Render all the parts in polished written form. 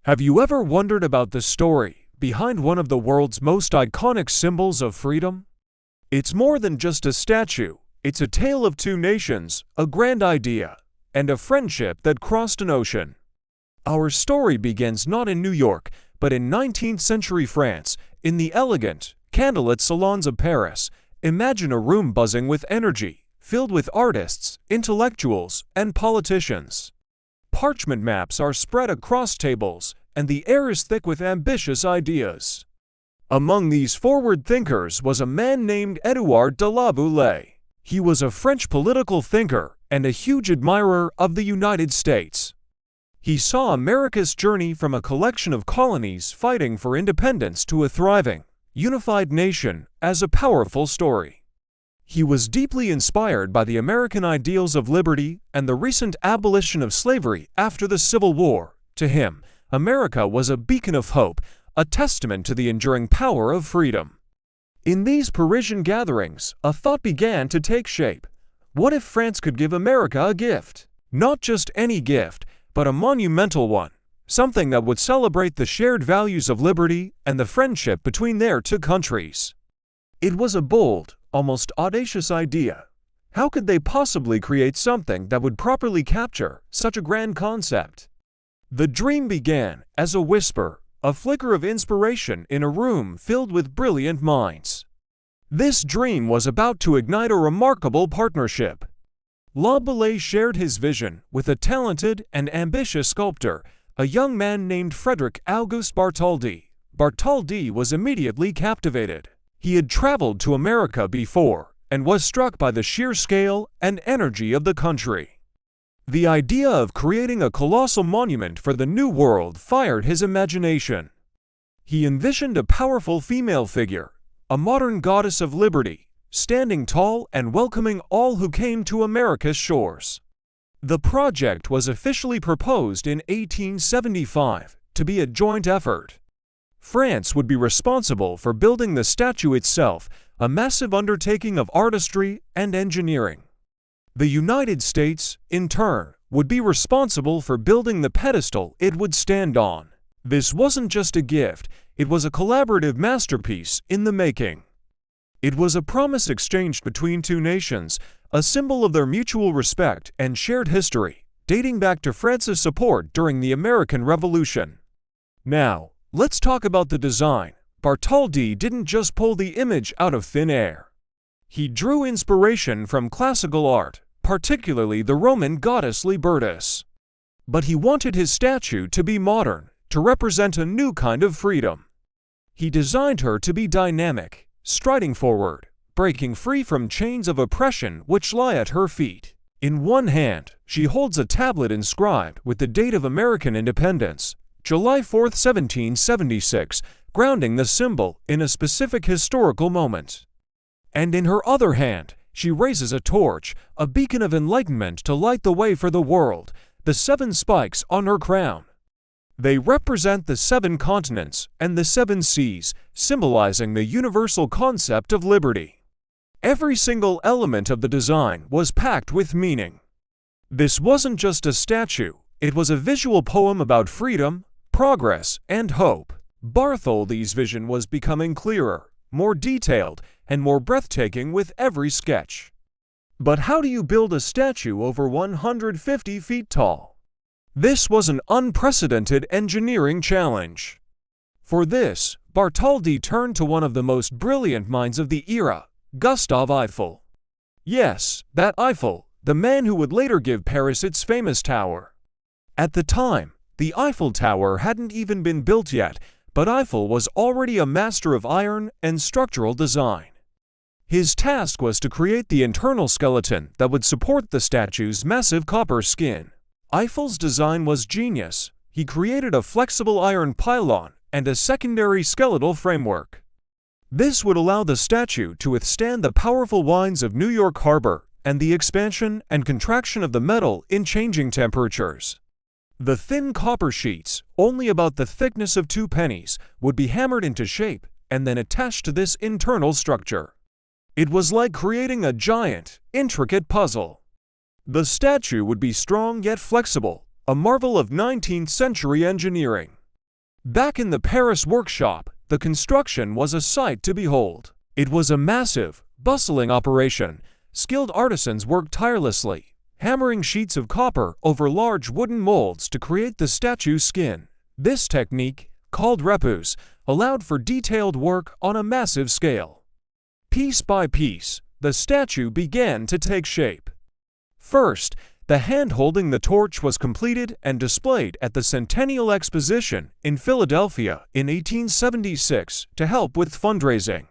Have you ever wondered about the story behind one of the world's most iconic symbols of freedom? It's more than just a statue. It's a tale of two nations, a grand idea, and a friendship that crossed an ocean. Our story begins not in New York, but in 19th century France, in the elegant, candlelit salons of Paris. Imagine a room buzzing with energy, filled with artists, intellectuals, and politicians. Parchment maps are spread across tables, and the air is thick with ambitious ideas. Among these forward thinkers was a man named Édouard de la Boulaye. He was a French political thinker and a huge admirer of the United States. He saw America's journey from a collection of colonies fighting for independence to a thriving, unified nation as a powerful story. He was deeply inspired by the American ideals of liberty and the recent abolition of slavery after the Civil War. To him, America was a beacon of hope, a testament to the enduring power of freedom. In these Parisian gatherings, a thought began to take shape. What if France could give America a gift? Not just any gift, but a monumental one. Something that would celebrate the shared values of liberty and the friendship between their two countries. It was a bold, almost audacious idea. How could they possibly create something that would properly capture such a grand concept? The dream began as a whisper, a flicker of inspiration in a room filled with brilliant minds. This dream was about to ignite a remarkable partnership. La Boulaye shared his vision with a talented and ambitious sculptor, a young man named Frédéric Auguste Bartholdi. Bartholdi was immediately captivated. He had traveled to America before and was struck by the sheer scale and energy of the country. The idea of creating a colossal monument for the New World fired his imagination. He envisioned a powerful female figure, a modern goddess of liberty, standing tall and welcoming all who came to America's shores. The project was officially proposed in 1875 to be a joint effort. France would be responsible for building the statue itself, a massive undertaking of artistry and engineering. The United States, in turn, would be responsible for building the pedestal it would stand on. This wasn't just a gift, it was a collaborative masterpiece in the making. It was a promise exchanged between two nations, a symbol of their mutual respect and shared history, dating back to France's support during the American Revolution. Now, let's talk about the design. Bartholdi didn't just pull the image out of thin air. He drew inspiration from classical art, particularly the Roman goddess Libertas. But he wanted his statue to be modern, to represent a new kind of freedom. He designed her to be dynamic, striding forward, breaking free from chains of oppression which lie at her feet. In one hand, she holds a tablet inscribed with the date of American independence, July 4, 1776, grounding the symbol in a specific historical moment. And in her other hand, she raises a torch, a beacon of enlightenment to light the way for the world, the 7 spikes on her crown. They represent the 7 continents and the 7 seas, symbolizing the universal concept of liberty. Every single element of the design was packed with meaning. This wasn't just a statue, it was a visual poem about freedom, progress, and hope. Bartholdi's vision was becoming clearer, more detailed, and more breathtaking with every sketch. But how do you build a statue over 150 feet tall? This was an unprecedented engineering challenge. For this, Bartholdi turned to one of the most brilliant minds of the era, Gustave Eiffel. Yes, that Eiffel, the man who would later give Paris its famous tower. At the time, the Eiffel Tower hadn't even been built yet, but Eiffel was already a master of iron and structural design. His task was to create the internal skeleton that would support the statue's massive copper skin. Eiffel's design was genius. He created a flexible iron pylon and a secondary skeletal framework. This would allow the statue to withstand the powerful winds of New York Harbor and the expansion and contraction of the metal in changing temperatures. The thin copper sheets, only about the thickness of 2 pennies, would be hammered into shape and then attached to this internal structure. It was like creating a giant, intricate puzzle. The statue would be strong yet flexible, a marvel of 19th century engineering. Back in the Paris workshop, the construction was a sight to behold. It was a massive, bustling operation. Skilled artisans worked tirelessly, hammering sheets of copper over large wooden molds to create the statue's skin. This technique, called repousse, allowed for detailed work on a massive scale. Piece by piece, the statue began to take shape. First, the hand holding the torch was completed and displayed at the Centennial Exposition in Philadelphia in 1876 to help with fundraising.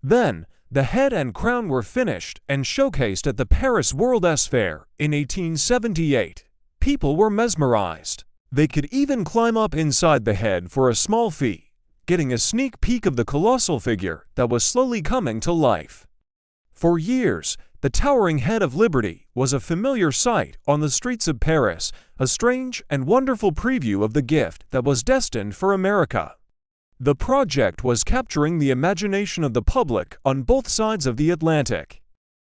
Then, the head and crown were finished and showcased at the Paris World's Fair in 1878. People were mesmerized. They could even climb up inside the head for a small fee, getting a sneak peek of the colossal figure that was slowly coming to life. For years, the towering head of Liberty was a familiar sight on the streets of Paris, a strange and wonderful preview of the gift that was destined for America. The project was capturing the imagination of the public on both sides of the Atlantic.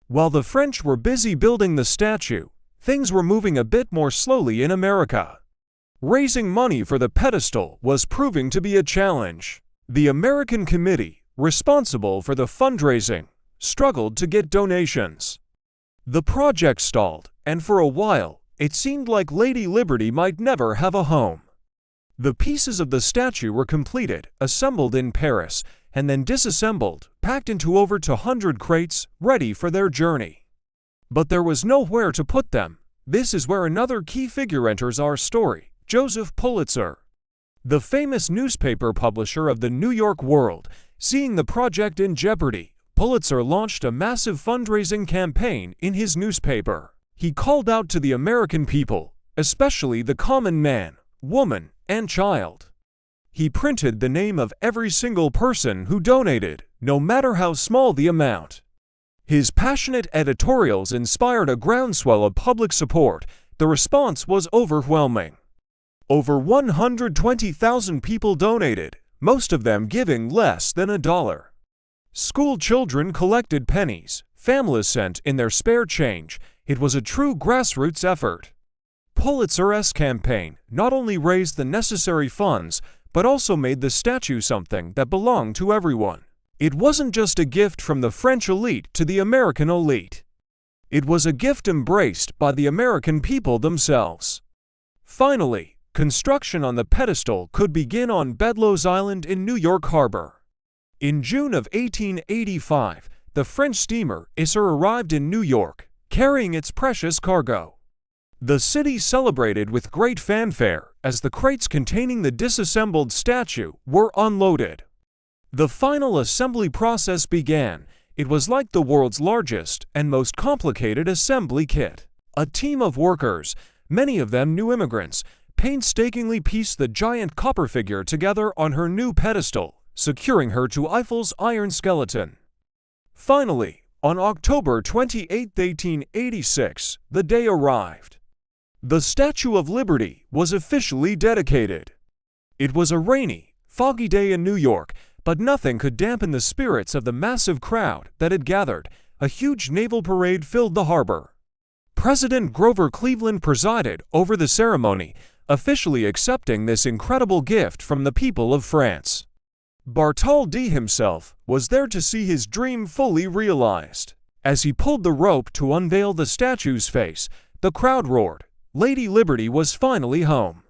While the French were busy building the statue, things were moving a bit more slowly in America. Raising money for the pedestal was proving to be a challenge. The American committee, responsible for the fundraising, struggled to get donations. The project stalled, and for a while, it seemed like Lady Liberty might never have a home. The pieces of the statue were completed, assembled in Paris, and then disassembled, packed into over 200 crates, ready for their journey. But there was nowhere to put them. This is where another key figure enters our story, Joseph Pulitzer. The famous newspaper publisher of the New York World, seeing the project in jeopardy, Pulitzer launched a massive fundraising campaign in his newspaper. He called out to the American people, especially the common man, woman, and child. He printed the name of every single person who donated, no matter how small the amount. His passionate editorials inspired a groundswell of public support. The response was overwhelming. Over 120,000 people donated, most of them giving less than $1. School children collected pennies, families sent in their spare change. It was a true grassroots effort. Pulitzer's campaign not only raised the necessary funds, but also made the statue something that belonged to everyone. It wasn't just a gift from the French elite to the American elite. It was a gift embraced by the American people themselves. Finally, construction on the pedestal could begin on Ellis Island in New York Harbor. In June of 1885, the French steamer Eiffel arrived in New York, carrying its precious cargo. The city celebrated with great fanfare as the crates containing the disassembled statue were unloaded. The final assembly process began. It was like the world's largest and most complicated assembly kit. A team of workers, many of them new immigrants, painstakingly pieced the giant copper figure together on her new pedestal, securing her to Eiffel's iron skeleton. Finally, on October 28, 1886, the day arrived. The Statue of Liberty was officially dedicated. It was a rainy, foggy day in New York, but nothing could dampen the spirits of the massive crowd that had gathered. A huge naval parade filled the harbor. President Grover Cleveland presided over the ceremony, officially accepting this incredible gift from the people of France. Bartholdi himself was there to see his dream fully realized. As he pulled the rope to unveil the statue's face, the crowd roared. Lady Liberty was finally home.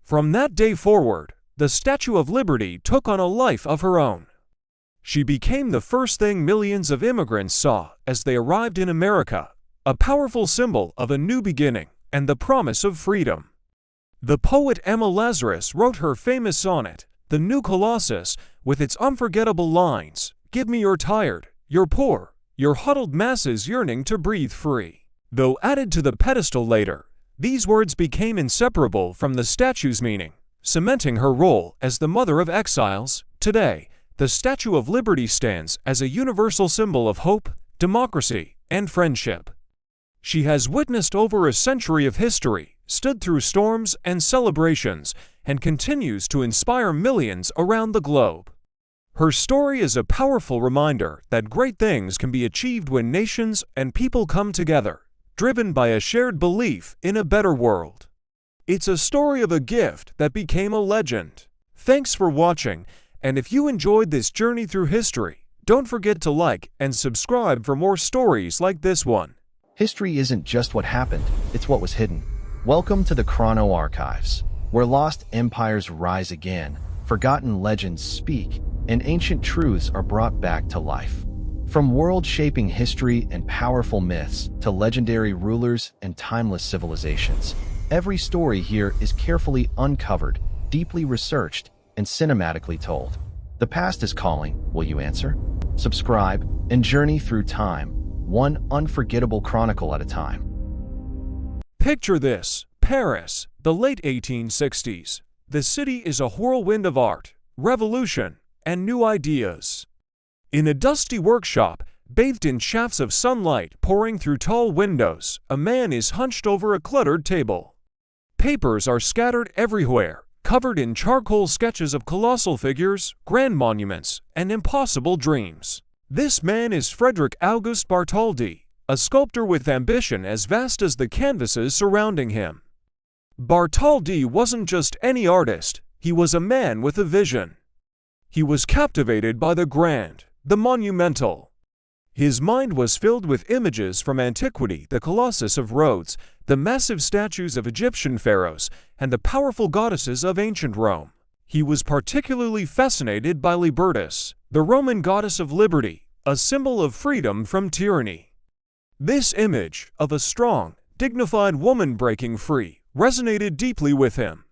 From that day forward, the Statue of Liberty took on a life of her own. She became the first thing millions of immigrants saw as they arrived in America, a powerful symbol of a new beginning and the promise of freedom. The poet Emma Lazarus wrote her famous sonnet, The New Colossus, with its unforgettable lines, "Give me your tired, your poor, your huddled masses yearning to breathe free." Though added to the pedestal later, these words became inseparable from the statue's meaning, cementing her role as the mother of exiles. Today, the Statue of Liberty stands as a universal symbol of hope, democracy, and friendship. She has witnessed over a century of history, stood through storms and celebrations, and continues to inspire millions around the globe. Her story is a powerful reminder that great things can be achieved when nations and people come together, driven by a shared belief in a better world. It's a story of a gift that became a legend, Thanks for watching, and if you enjoyed this journey through history, don't forget to like and subscribe for more stories like this one. History isn't just what happened, it's what was hidden. Welcome to the Chrono Archives, where lost empires rise again, forgotten legends speak, and ancient truths are brought back to life. From world-shaping history and powerful myths to legendary rulers and timeless civilizations, every story here is carefully uncovered, deeply researched, and cinematically told. The past is calling, will you answer? Subscribe and journey through time, one unforgettable chronicle at a time. Picture this: Paris, the late 1860s. The city is a whirlwind of art, revolution, and new ideas. In a dusty workshop, bathed in shafts of sunlight pouring through tall windows, a man is hunched over a cluttered table. Papers are scattered everywhere, covered in charcoal sketches of colossal figures, grand monuments, and impossible dreams. This man is Frédéric Auguste Bartholdi, a sculptor with ambition as vast as the canvases surrounding him. Bartholdi wasn't just any artist, he was a man with a vision. He was captivated by the grand, the monumental. His mind was filled with images from antiquity, the Colossus of Rhodes, the massive statues of Egyptian pharaohs, and the powerful goddesses of ancient Rome. He was particularly fascinated by Libertas, the Roman goddess of liberty, a symbol of freedom from tyranny. This image of a strong, dignified woman breaking free resonated deeply with him.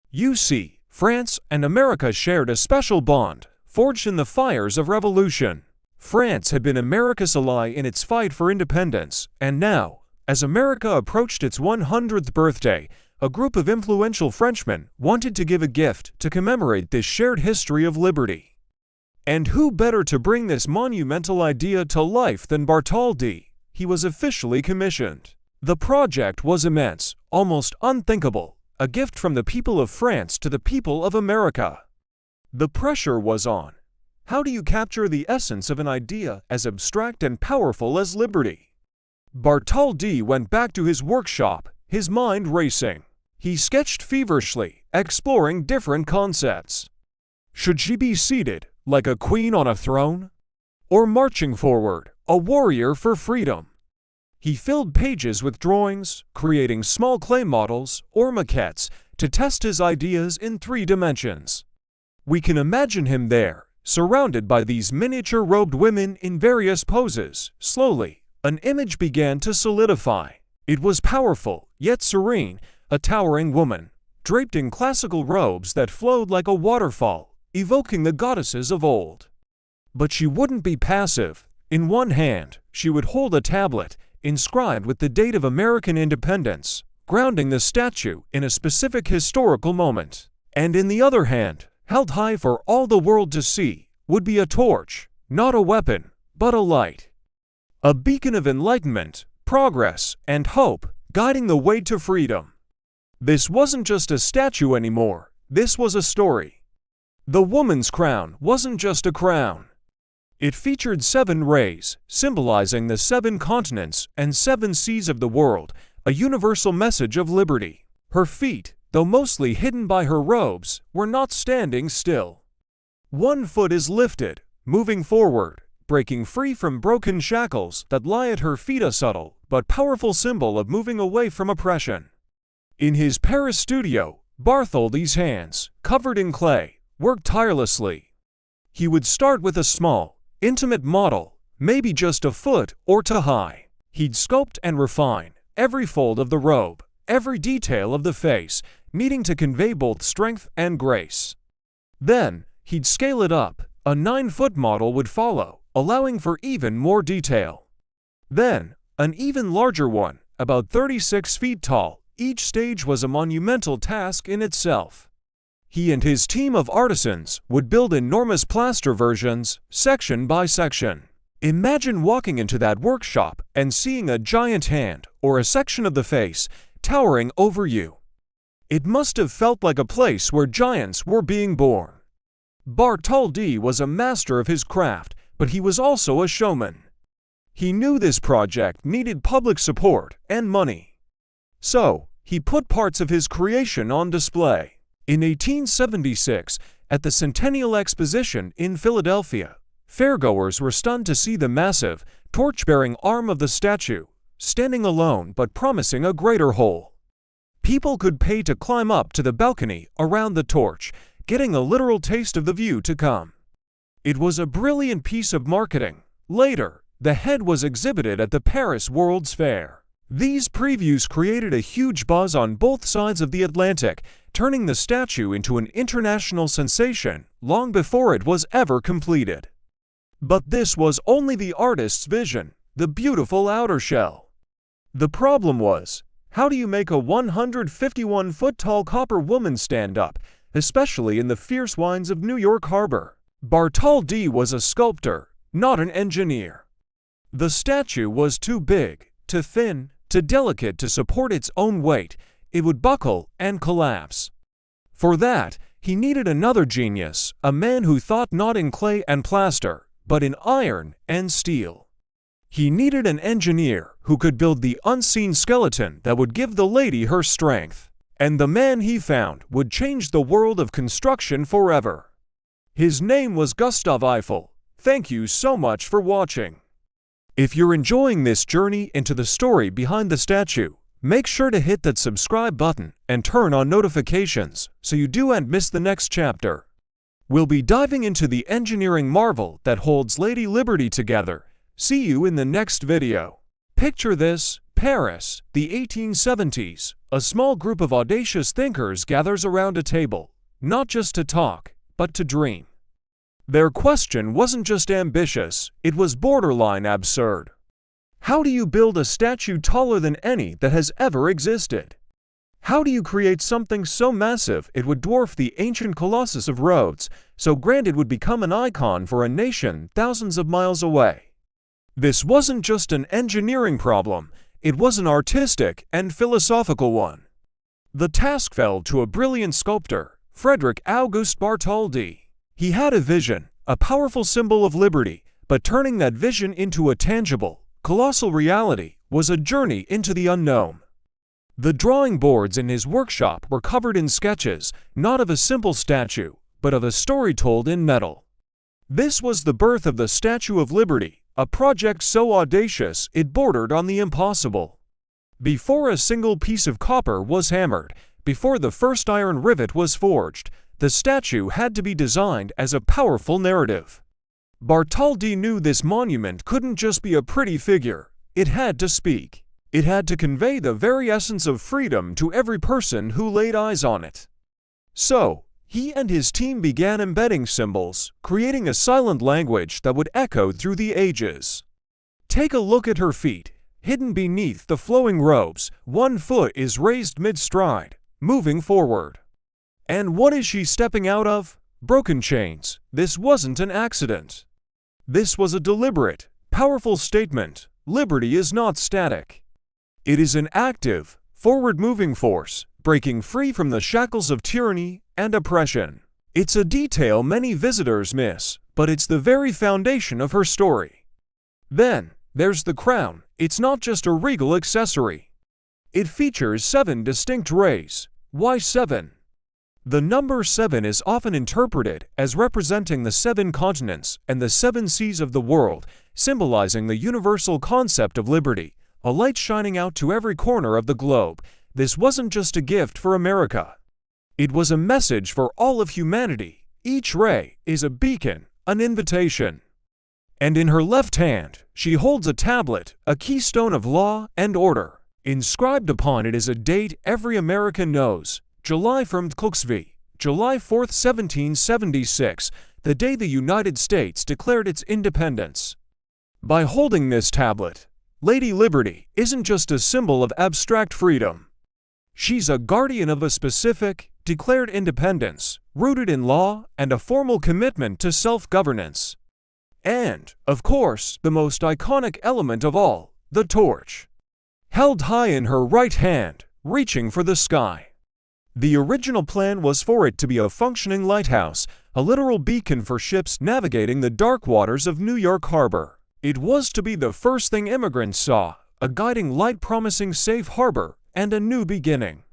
You see, France and America shared a special bond, forged in the fires of revolution. France had been America's ally in its fight for independence, and now, as America approached its 100th birthday, a group of influential Frenchmen wanted to give a gift to commemorate this shared history of liberty. And who better to bring this monumental idea to life than Bartholdi? He was officially commissioned. The project was immense, almost unthinkable, a gift from the people of France to the people of America. The pressure was on. How do you capture the essence of an idea as abstract and powerful as liberty? Bartholdi went back to his workshop, his mind racing. He sketched feverishly, exploring different concepts. Should she be seated, like a queen on a throne? Or marching forward, a warrior for freedom? He filled pages with drawings, creating small clay models or maquettes to test his ideas in 3 dimensions. We can imagine him there, surrounded by these miniature-robed women in various poses. Slowly, an image began to solidify. It was powerful, yet serene, a towering woman, draped in classical robes that flowed like a waterfall, evoking the goddesses of old. But she wouldn't be passive. In one hand, she would hold a tablet, inscribed with the date of American independence, grounding the statue in a specific historical moment. And in the other hand, held high for all the world to see, would be a torch, not a weapon, but a light. A beacon of enlightenment, progress, and hope, guiding the way to freedom. This wasn't just a statue anymore, this was a story. The woman's crown wasn't just a crown. It featured 7 rays, symbolizing the 7 continents and 7 seas of the world, a universal message of liberty. Her feet, though mostly hidden by her robes, were not standing still. One foot is lifted, moving forward, breaking free from broken shackles that lie at her feet, a subtle but powerful symbol of moving away from oppression. In his Paris studio, Bartholdi's hands, covered in clay, worked tirelessly. He would start with a small, intimate model, maybe just a foot or 2 high. He'd sculpt and refine every fold of the robe, every detail of the face, needing to convey both strength and grace. Then, he'd scale it up. A 9-foot model would follow, allowing for even more detail. Then, an even larger one, about 36 feet tall. Each stage was a monumental task in itself. He and his team of artisans would build enormous plaster versions, section by section. Imagine walking into that workshop and seeing a giant hand, or a section of the face, towering over you. It must have felt like a place where giants were being born. Bartholdi was a master of his craft, but he was also a showman. He knew this project needed public support and money. So, he put parts of his creation on display. In 1876, at the Centennial Exposition in Philadelphia, fairgoers were stunned to see the massive, torch-bearing arm of the statue, standing alone but promising a greater whole. People could pay to climb up to the balcony around the torch, getting a literal taste of the view to come. It was a brilliant piece of marketing. Later, the head was exhibited at the Paris World's Fair. These previews created a huge buzz on both sides of the Atlantic, turning the statue into an international sensation long before it was ever completed. But this was only the artist's vision, the beautiful outer shell. The problem was, how do you make a 151-foot-tall copper woman stand up, especially in the fierce winds of New York Harbor? Bartholdi was a sculptor, not an engineer. The statue was too big, too thin, too delicate to support its own weight. It would buckle and collapse. For that, he needed another genius, a man who thought not in clay and plaster, but in iron and steel. He needed an engineer who could build the unseen skeleton that would give the lady her strength. And the man he found would change the world of construction forever. His name was Gustave Eiffel. Thank you so much for watching. If you're enjoying this journey into the story behind the statue, make sure to hit that subscribe button and turn on notifications so you don't miss the next chapter. We'll be diving into the engineering marvel that holds Lady Liberty together. See you in the next video. Picture this: Paris, the 1870s. A small group of audacious thinkers gathers around a table, not just to talk, but to dream. Their question wasn't just ambitious, it was borderline absurd. How do you build a statue taller than any that has ever existed? How do you create something so massive it would dwarf the ancient Colossus of Rhodes, so grand it would become an icon for a nation thousands of miles away? This wasn't just an engineering problem, it was an artistic and philosophical one. The task fell to a brilliant sculptor, Frédéric Auguste Bartholdi. He had a vision, a powerful symbol of liberty, but turning that vision into a tangible, colossal reality was a journey into the unknown. The drawing boards in his workshop were covered in sketches, not of a simple statue, but of a story told in metal. This was the birth of the Statue of Liberty, a project so audacious it bordered on the impossible. Before a single piece of copper was hammered, before the first iron rivet was forged, the statue had to be designed as a powerful narrative. Bartholdi knew this monument couldn't just be a pretty figure, it had to speak. It had to convey the very essence of freedom to every person who laid eyes on it. So, he and his team began embedding symbols, creating a silent language that would echo through the ages. Take a look at her feet. Hidden beneath the flowing robes, one foot is raised mid-stride, moving forward. And what is she stepping out of? Broken chains. This wasn't an accident. This was a deliberate, powerful statement. Liberty is not static. It is an active, forward-moving force, breaking free from the shackles of tyranny and oppression. It's a detail many visitors miss, but it's the very foundation of her story. Then, there's the crown. It's not just a regal accessory. It features 7 distinct rays. Why 7? The number 7 is often interpreted as representing the 7 continents and the 7 seas of the world, symbolizing the universal concept of liberty, a light shining out to every corner of the globe. This wasn't just a gift for America. It was a message for all of humanity. Each ray is a beacon, an invitation. And in her left hand, she holds a tablet, a keystone of law and order. Inscribed upon it is a date every American knows. July 4, July 4, 1776, the day the United States declared its independence. By holding this tablet, Lady Liberty isn't just a symbol of abstract freedom. She's a guardian of a specific, declared independence, rooted in law and a formal commitment to self-governance. And, of course, the most iconic element of all, the torch. Held high in her right hand, reaching for the sky. The original plan was for it to be a functioning lighthouse, a literal beacon for ships navigating the dark waters of New York Harbor. It was to be the first thing immigrants saw, a guiding light promising safe harbor and a new beginning.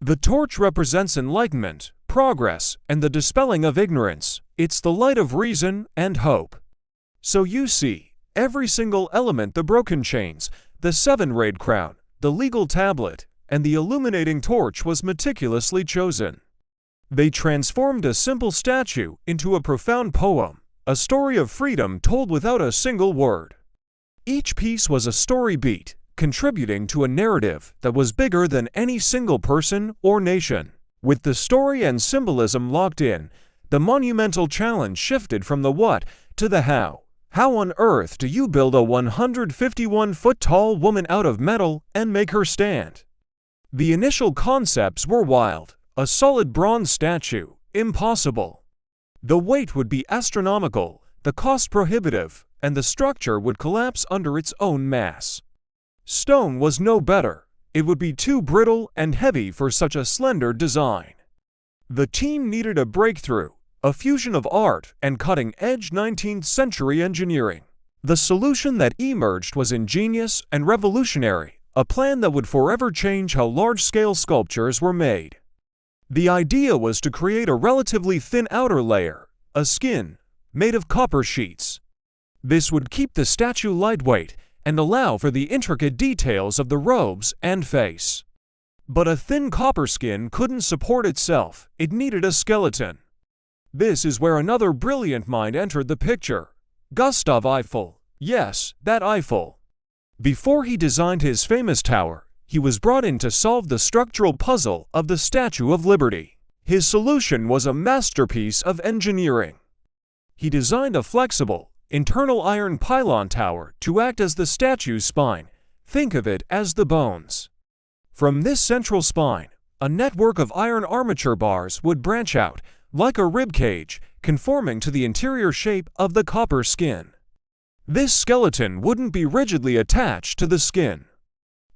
The torch represents enlightenment, progress and the dispelling of ignorance. It's the light of reason and hope. So you see, every single element, the broken chains, the seven-rayed crown, the legal tablet, and the illuminating torch was meticulously chosen. They transformed a simple statue into a profound poem, a story of freedom told without a single word. Each piece was a story beat, contributing to a narrative that was bigger than any single person or nation. With the story and symbolism locked in, the monumental challenge shifted from the what to the how. How on earth do you build a 151-foot-tall woman out of metal and make her stand? The initial concepts were wild. A solid bronze statue, impossible. The weight would be astronomical, the cost prohibitive, and the structure would collapse under its own mass. Stone was no better. It would be too brittle and heavy for such a slender design. The team needed a breakthrough, a fusion of art and cutting-edge 19th-century engineering. The solution that emerged was ingenious and revolutionary, a plan that would forever change how large-scale sculptures were made. The idea was to create a relatively thin outer layer, a skin, made of copper sheets. This would keep the statue lightweight and allow for the intricate details of the robes and face. But a thin copper skin couldn't support itself, it needed a skeleton. This is where another brilliant mind entered the picture. Gustave Eiffel. Yes, that Eiffel. Before he designed his famous tower, he was brought in to solve the structural puzzle of the Statue of Liberty. His solution was a masterpiece of engineering. He designed a flexible, internal iron pylon tower to act as the statue's spine. Think of it as the bones. From this central spine, a network of iron armature bars would branch out, like a rib cage, conforming to the interior shape of the copper skin. This skeleton wouldn't be rigidly attached to the skin.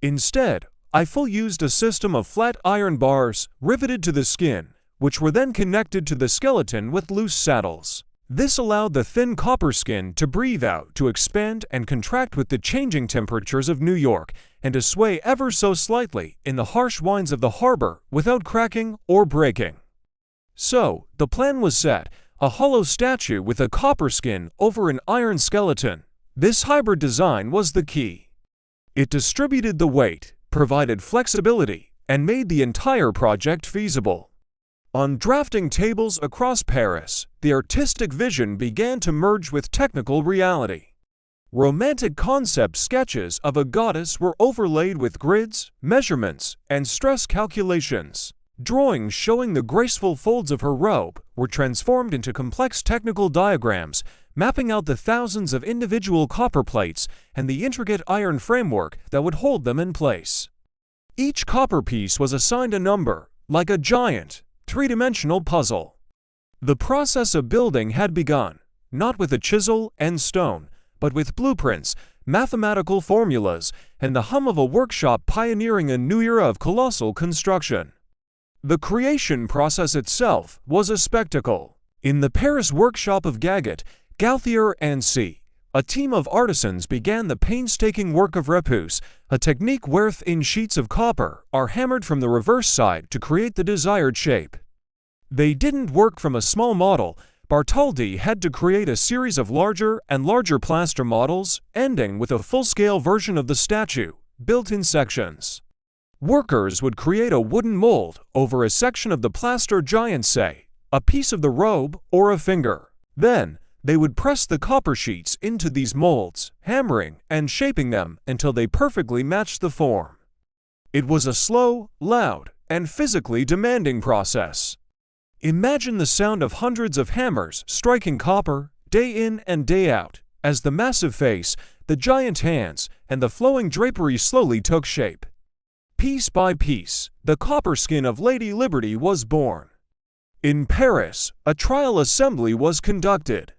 Instead, Eiffel used a system of flat iron bars riveted to the skin, which were then connected to the skeleton with loose saddles. This allowed the thin copper skin to breathe out, to expand and contract with the changing temperatures of New York, and to sway ever so slightly in the harsh winds of the harbor without cracking or breaking. So, the plan was set, a hollow statue with a copper skin over an iron skeleton. This hybrid design was the key. It distributed the weight, provided flexibility, and made the entire project feasible. On drafting tables across Paris, the artistic vision began to merge with technical reality. Romantic concept sketches of a goddess were overlaid with grids, measurements, and stress calculations. Drawings showing the graceful folds of her robe were transformed into complex technical diagrams, mapping out the thousands of individual copper plates and the intricate iron framework that would hold them in place. Each copper piece was assigned a number, like a giant, three-dimensional puzzle. The process of building had begun, not with a chisel and stone, but with blueprints, mathematical formulas, and the hum of a workshop pioneering a new era of colossal construction. The creation process itself was a spectacle. In the Paris workshop of Gaget, Gauthier and C., a team of artisans began the painstaking work of repousse, a technique where thin sheets of copper are hammered from the reverse side to create the desired shape. They didn't work from a small model. Bartholdi had to create a series of larger and larger plaster models, ending with a full-scale version of the statue, built in sections. Workers would create a wooden mold over a section of the plaster giant, say, a piece of the robe or a finger. Then, they would press the copper sheets into these molds, hammering and shaping them until they perfectly matched the form. It was a slow, loud, and physically demanding process. Imagine the sound of hundreds of hammers striking copper, day in and day out, as the massive face, the giant hands, and the flowing drapery slowly took shape. Piece by piece, the copper skin of Lady Liberty was born. In Paris, a trial assembly was conducted.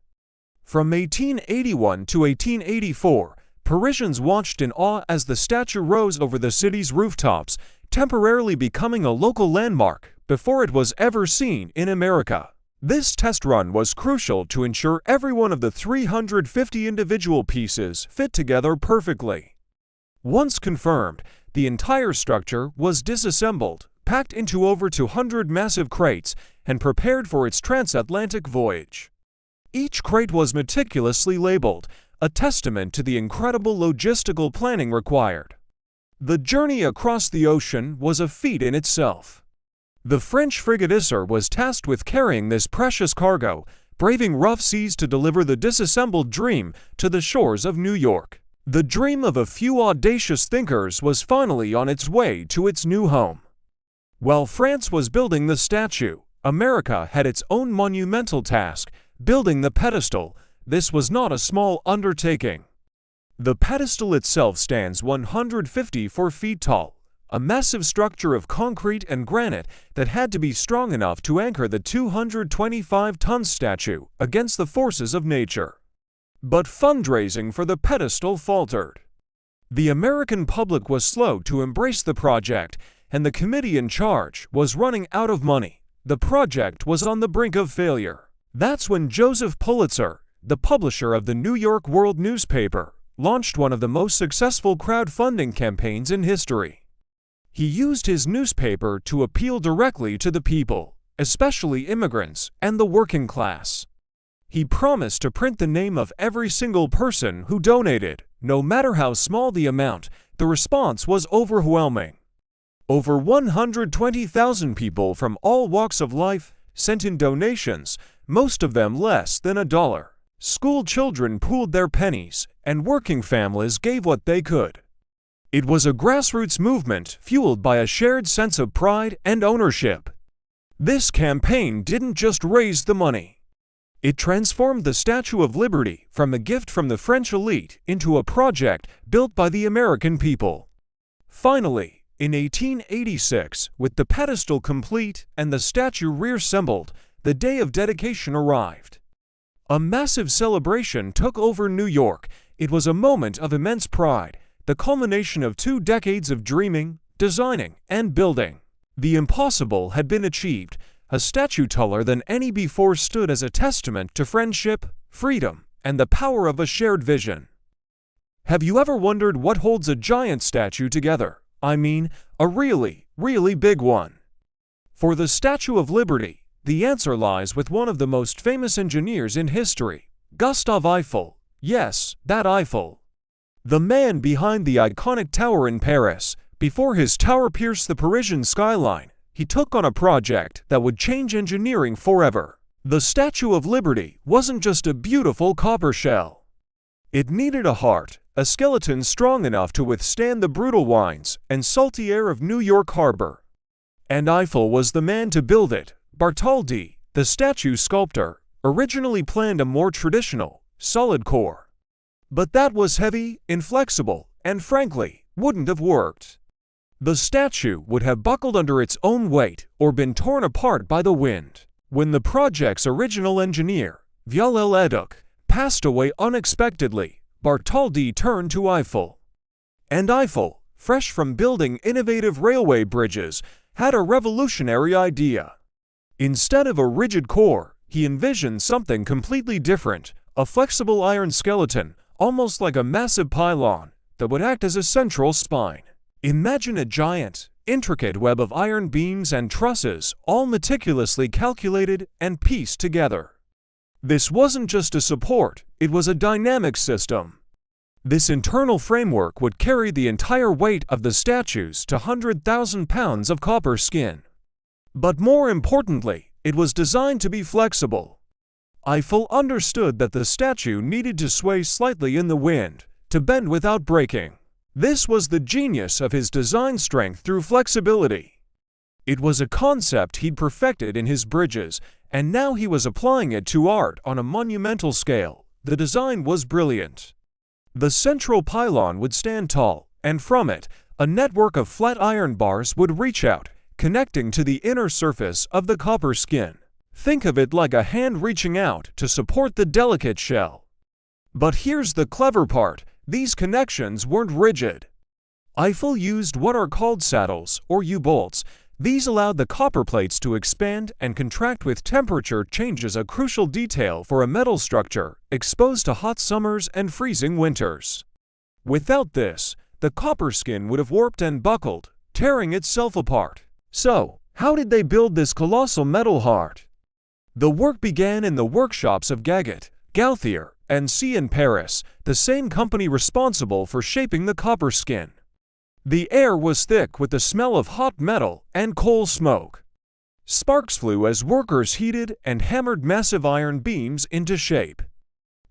From 1881 to 1884, Parisians watched in awe as the statue rose over the city's rooftops, temporarily becoming a local landmark before it was ever seen in America. This test run was crucial to ensure every one of the 350 individual pieces fit together perfectly. Once confirmed, the entire structure was disassembled, packed into over 200 massive crates, and prepared for its transatlantic voyage. Each crate was meticulously labeled, a testament to the incredible logistical planning required. The journey across the ocean was a feat in itself. The French frigatisser was tasked with carrying this precious cargo, braving rough seas to deliver the disassembled dream to the shores of New York. The dream of a few audacious thinkers was finally on its way to its new home. While France was building the statue, America had its own monumental task, building the pedestal. This was not a small undertaking. The pedestal itself stands 154 feet tall, a massive structure of concrete and granite that had to be strong enough to anchor the 225-ton statue against the forces of nature. But fundraising for the pedestal faltered. The American public was slow to embrace the project, and the committee in charge was running out of money. The project was on the brink of failure. That's when Joseph Pulitzer, the publisher of the New York World newspaper, launched one of the most successful crowdfunding campaigns in history. He used his newspaper to appeal directly to the people, especially immigrants and the working class. He promised to print the name of every single person who donated, no matter how small the amount. The response was overwhelming. Over 120,000 people from all walks of life sent in donations, most of them less than $1. School children pooled their pennies, and working families gave what they could. It was a grassroots movement fueled by a shared sense of pride and ownership. This campaign didn't just raise the money. It transformed the Statue of Liberty from a gift from the French elite into a project built by the American people. Finally, in 1886, with the pedestal complete and the statue reassembled, the day of dedication arrived. A massive celebration took over New York. It was a moment of immense pride, the culmination of 2 decades of dreaming, designing, and building. The impossible had been achieved. A statue taller than any before stood as a testament to friendship, freedom, and the power of a shared vision. Have you ever wondered what holds a giant statue together? I mean, a really, really big one. For the Statue of Liberty, the answer lies with one of the most famous engineers in history, Gustave Eiffel. Yes, that Eiffel. The man behind the iconic tower in Paris. Before his tower pierced the Parisian skyline, he took on a project that would change engineering forever. The Statue of Liberty wasn't just a beautiful copper shell. It needed a heart, a skeleton strong enough to withstand the brutal winds and salty air of New York Harbor. And Eiffel was the man to build it. Bartholdi, the statue sculptor, originally planned a more traditional, solid core. But that was heavy, inflexible, and frankly, wouldn't have worked. The statue would have buckled under its own weight or been torn apart by the wind. When the project's original engineer, Viollet-le-Duc, passed away unexpectedly, Bartholdi turned to Eiffel. And Eiffel, fresh from building innovative railway bridges, had a revolutionary idea. Instead of a rigid core, he envisioned something completely different, a flexible iron skeleton, almost like a massive pylon, that would act as a central spine. Imagine a giant, intricate web of iron beams and trusses, all meticulously calculated and pieced together. This wasn't just a support, it was a dynamic system. This internal framework would carry the entire weight of the statues to 100,000 pounds of copper skin. But more importantly, it was designed to be flexible. Eiffel understood that the statue needed to sway slightly in the wind, to bend without breaking. This was the genius of his design strength through flexibility. It was a concept he'd perfected in his bridges, and now he was applying it to art on a monumental scale. The design was brilliant. The central pylon would stand tall, and from it, a network of flat iron bars would reach out, connecting to the inner surface of the copper skin. Think of it like a hand reaching out to support the delicate shell. But here's the clever part. These connections weren't rigid. Eiffel used what are called saddles, or U-bolts. These allowed the copper plates to expand and contract with temperature changes, a crucial detail for a metal structure exposed to hot summers and freezing winters. Without this, the copper skin would have warped and buckled, tearing itself apart. So, how did they build this colossal metal heart? The work began in the workshops of Gaget, Gauthier, and C in Paris, the same company responsible for shaping the copper skin. The air was thick with the smell of hot metal and coal smoke. Sparks flew as workers heated and hammered massive iron beams into shape.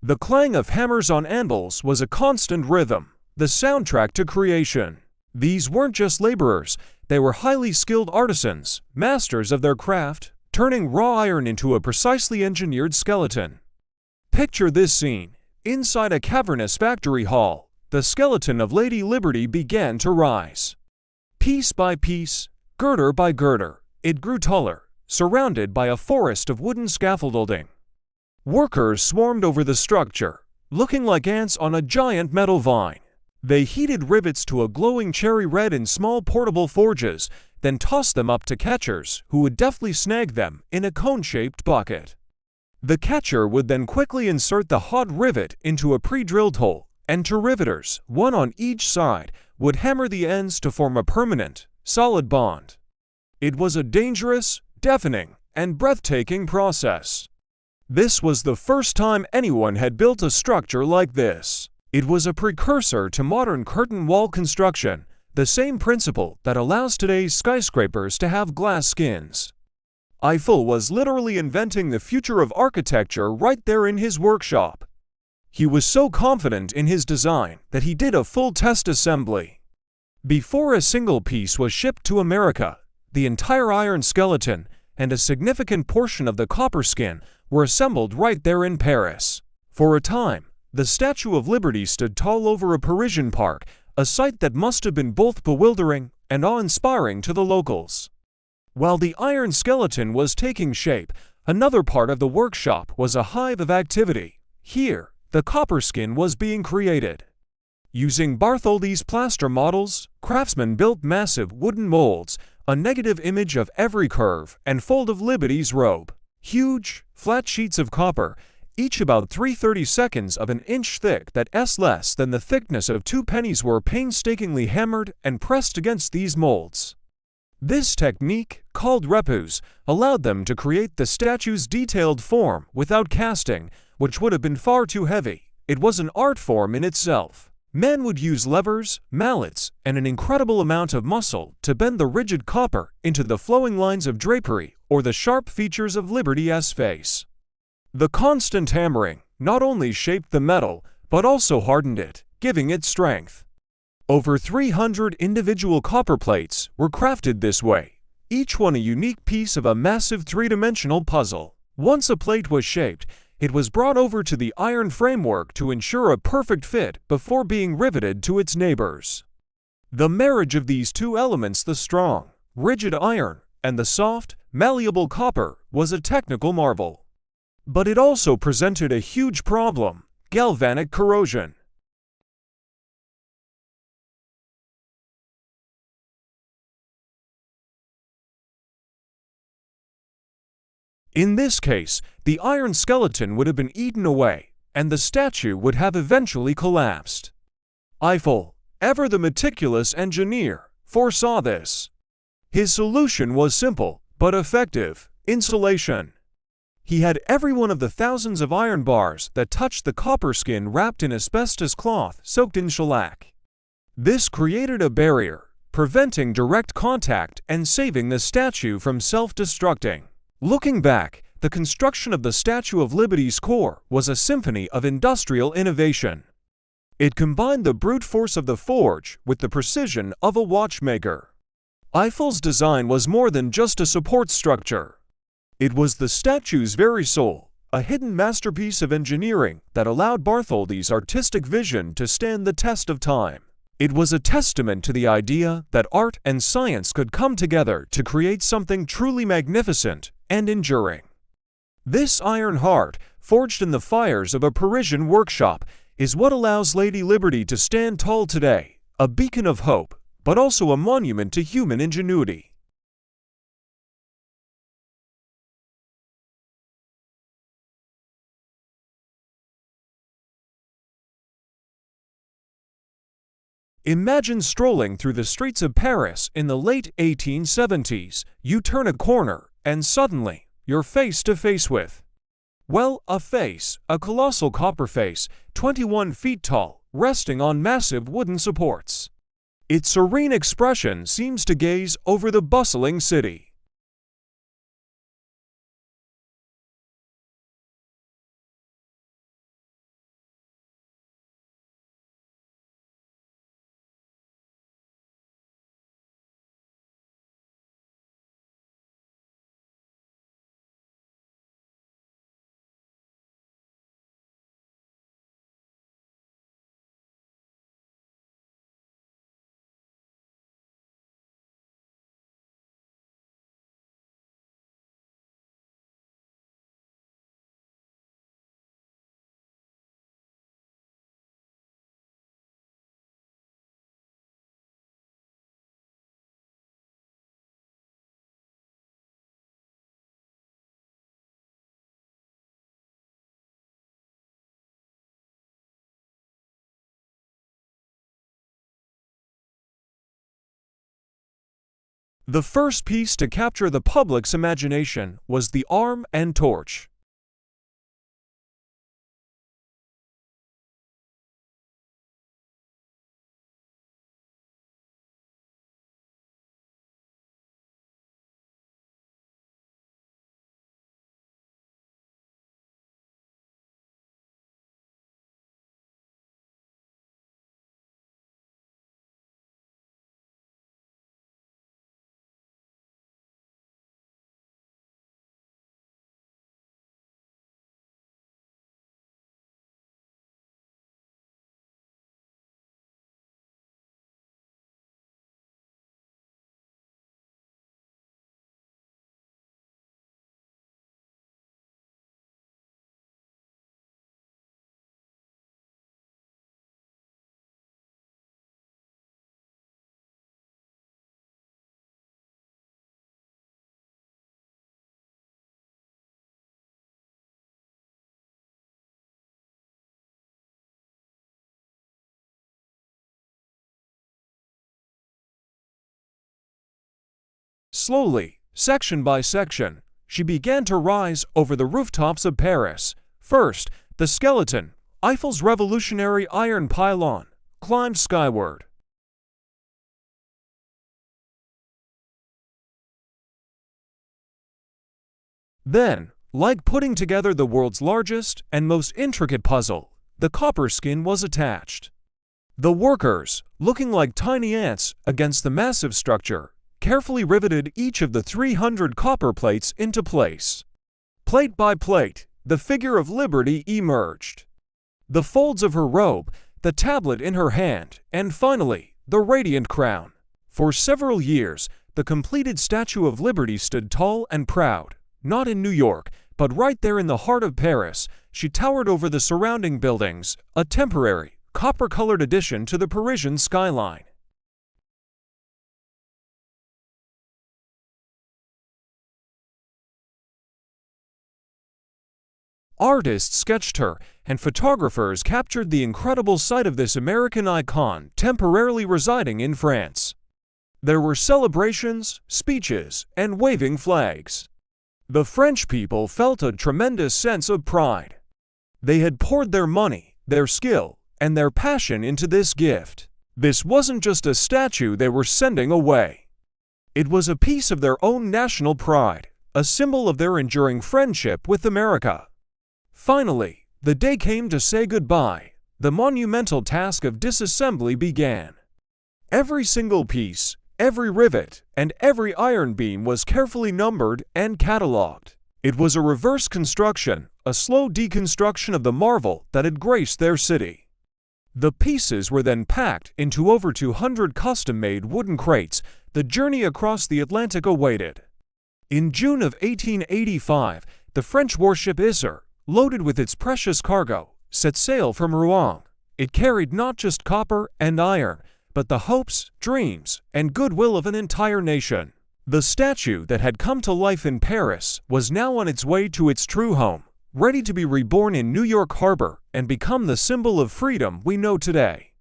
The clang of hammers on anvils was a constant rhythm, the soundtrack to creation. These weren't just laborers, they were highly skilled artisans, masters of their craft, turning raw iron into a precisely engineered skeleton. Picture this scene. Inside a cavernous factory hall, the skeleton of Lady Liberty began to rise. Piece by piece, girder by girder, it grew taller, surrounded by a forest of wooden scaffolding. Workers swarmed over the structure, looking like ants on a giant metal vine. They heated rivets to a glowing cherry red in small portable forges, then tossed them up to catchers who would deftly snag them in a cone-shaped bucket. The catcher would then quickly insert the hot rivet into a pre-drilled hole, and two riveters, one on each side, would hammer the ends to form a permanent, solid bond. It was a dangerous, deafening, and breathtaking process. This was the first time anyone had built a structure like this. It was a precursor to modern curtain wall construction, the same principle that allows today's skyscrapers to have glass skins. Eiffel was literally inventing the future of architecture right there in his workshop. He was so confident in his design that he did a full test assembly. Before a single piece was shipped to America, the entire iron skeleton and a significant portion of the copper skin were assembled right there in Paris. For a time, the Statue of Liberty stood tall over a Parisian park, a sight that must have been both bewildering and awe-inspiring to the locals. While the iron skeleton was taking shape, another part of the workshop was a hive of activity. Here, the copper skin was being created. Using Bartholdi's plaster models, craftsmen built massive wooden molds, a negative image of every curve and fold of Liberty's robe. Huge, flat sheets of copper, each about 3/32 of an inch thick that's less than the thickness of 2 pennies, were painstakingly hammered and pressed against these molds. This technique, called repousse, allowed them to create the statue's detailed form without casting, which would have been far too heavy. It was an art form in itself. Men would use levers, mallets, and an incredible amount of muscle to bend the rigid copper into the flowing lines of drapery or the sharp features of Liberty's face. The constant hammering not only shaped the metal, but also hardened it, giving it strength. Over 300 individual copper plates were crafted this way, each one a unique piece of a massive three-dimensional puzzle. Once a plate was shaped, it was brought over to the iron framework to ensure a perfect fit before being riveted to its neighbors. The marriage of these two elements, the strong, rigid iron and the soft, malleable copper, was a technical marvel. But it also presented a huge problem: galvanic corrosion. In this case, the iron skeleton would have been eaten away, and the statue would have eventually collapsed. Eiffel, ever the meticulous engineer, foresaw this. His solution was simple, but effective: insulation. He had every one of the thousands of iron bars that touched the copper skin wrapped in asbestos cloth soaked in shellac. This created a barrier, preventing direct contact and saving the statue from self-destructing. Looking back, the construction of the Statue of Liberty's core was a symphony of industrial innovation. It combined the brute force of the forge with the precision of a watchmaker. Eiffel's design was more than just a support structure. It was the statue's very soul, a hidden masterpiece of engineering that allowed Bartholdi's artistic vision to stand the test of time. It was a testament to the idea that art and science could come together to create something truly magnificent and enduring. This iron heart, forged in the fires of a Parisian workshop, is what allows Lady Liberty to stand tall today, a beacon of hope, but also a monument to human ingenuity. Imagine strolling through the streets of Paris in the late 1870s. You turn a corner, and suddenly, you're face to face with, well, a face, a colossal copper face, 21 feet tall, resting on massive wooden supports. Its serene expression seems to gaze over the bustling city. The first piece to capture the public's imagination was the arm and torch. Slowly, section by section, she began to rise over the rooftops of Paris. First, the skeleton, Eiffel's revolutionary iron pylon, climbed skyward. Then, like putting together the world's largest and most intricate puzzle, the copper skin was attached. The workers, looking like tiny ants against the massive structure, carefully riveted each of the 300 copper plates into place. Plate by plate, the figure of liberty emerged. The folds of her robe, the tablet in her hand, and finally, the radiant crown. For several years, the completed Statue of Liberty stood tall and proud, not in New York, but right there in the heart of Paris. She towered over the surrounding buildings, a temporary, copper-colored addition to the Parisian skyline. Artists sketched her, and photographers captured the incredible sight of this American icon temporarily residing in France. There were celebrations, speeches, and waving flags. The French people felt a tremendous sense of pride. They had poured their money, their skill, and their passion into this gift. This wasn't just a statue they were sending away. It was a piece of their own national pride, a symbol of their enduring friendship with America. Finally, the day came to say goodbye. The monumental task of disassembly began. Every single piece, every rivet, and every iron beam was carefully numbered and catalogued. It was a reverse construction, a slow deconstruction of the marvel that had graced their city. The pieces were then packed into over 200 custom-made wooden crates. The journey across the Atlantic awaited. In June of 1885, the French warship Eiffel, loaded with its precious cargo, set sail from Rouen. It carried not just copper and iron, but the hopes, dreams, and goodwill of an entire nation. The statue that had come to life in Paris was now on its way to its true home, ready to be reborn in New York Harbor and become the symbol of freedom we know today.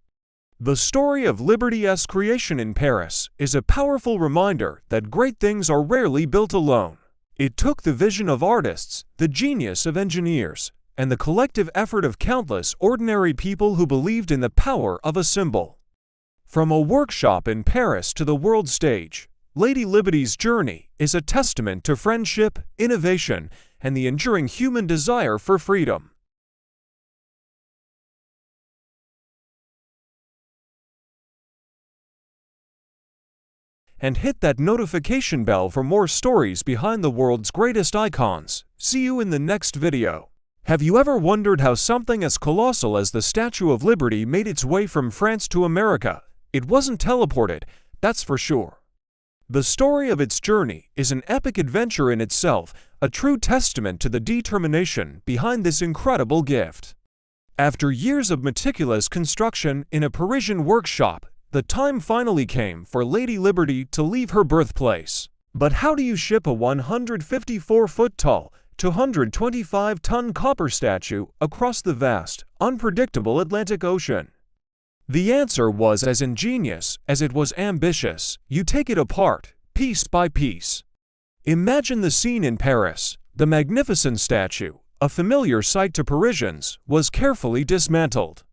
The story of Liberty's creation in Paris is a powerful reminder that great things are rarely built alone. It took the vision of artists, the genius of engineers, and the collective effort of countless ordinary people who believed in the power of a symbol. From a workshop in Paris to the world stage, Lady Liberty's journey is a testament to friendship, innovation, and the enduring human desire for freedom. And hit that notification bell for more stories behind the world's greatest icons. See you in the next video. Have you ever wondered how something as colossal as the Statue of Liberty made its way from France to America? It wasn't teleported, that's for sure. The story of its journey is an epic adventure in itself, a true testament to the determination behind this incredible gift. After years of meticulous construction in a Parisian workshop, the time finally came for Lady Liberty to leave her birthplace. But how do you ship a 154-foot-tall, 225-ton copper statue across the vast, unpredictable Atlantic Ocean? The answer was as ingenious as it was ambitious. You take it apart, piece by piece. Imagine the scene in Paris. The magnificent statue, a familiar sight to Parisians, was carefully dismantled.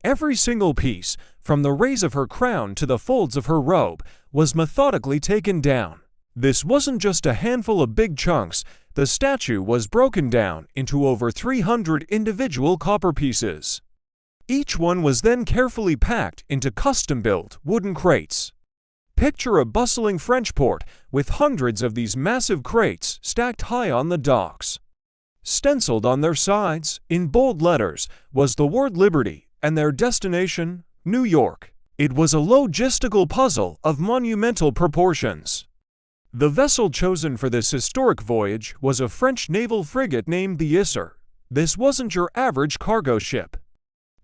Every single piece, from the rays of her crown to the folds of her robe, was methodically taken down. This wasn't just a handful of big chunks. The statue was broken down into over 300 individual copper pieces. Each one was then carefully packed into custom-built wooden crates. Picture a bustling French port with hundreds of these massive crates stacked high on the docks. Stenciled on their sides, in bold letters, was the word Liberty, and their destination, New York. It was a logistical puzzle of monumental proportions. The vessel chosen for this historic voyage was a French naval frigate named the Isser. This wasn't your average cargo ship.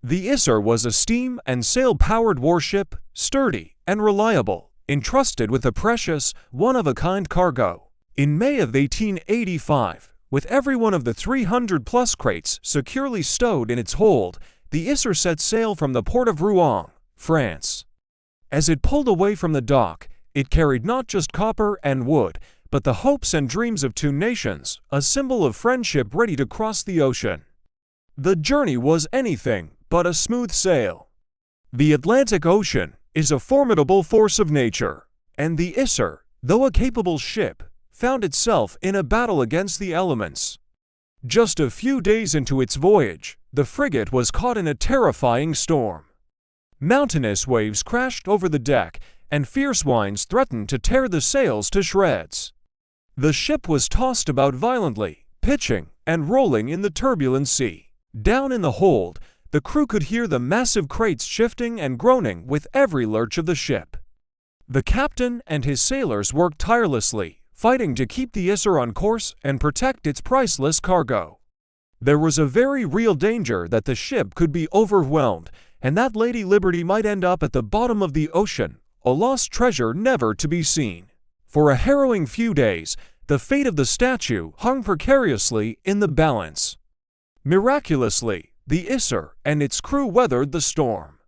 The Isser was a steam and sail-powered warship, sturdy and reliable, entrusted with a precious, one-of-a-kind cargo. In May of 1885, with every one of the 300-plus crates securely stowed in its hold, the Isser set sail from the port of Rouen, France. As it pulled away from the dock, it carried not just copper and wood, but the hopes and dreams of two nations, a symbol of friendship ready to cross the ocean. The journey was anything but a smooth sail. The Atlantic Ocean is a formidable force of nature, and the Isser, though a capable ship, found itself in a battle against the elements. Just a few days into its voyage, the frigate was caught in a terrifying storm. Mountainous waves crashed over the deck, and fierce winds threatened to tear the sails to shreds. The ship was tossed about violently, pitching and rolling in the turbulent sea. Down in the hold, the crew could hear the massive crates shifting and groaning with every lurch of the ship. The captain and his sailors worked tirelessly, fighting to keep the Isser on course and protect its priceless cargo. There was a very real danger that the ship could be overwhelmed, and that Lady Liberty might end up at the bottom of the ocean, a lost treasure never to be seen. For a harrowing few days, the fate of the statue hung precariously in the balance. Miraculously, the Isser and its crew weathered the storm.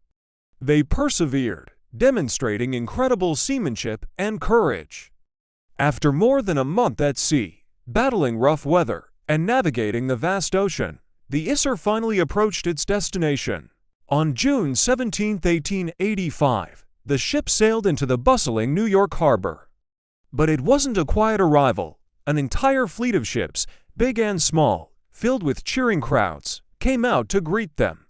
They persevered, demonstrating incredible seamanship and courage. After more than a month at sea, battling rough weather, and navigating the vast ocean, the Isser finally approached its destination. On June 17, 1885, the ship sailed into the bustling New York harbor. But it wasn't a quiet arrival. An entire fleet of ships, big and small, filled with cheering crowds, came out to greet them.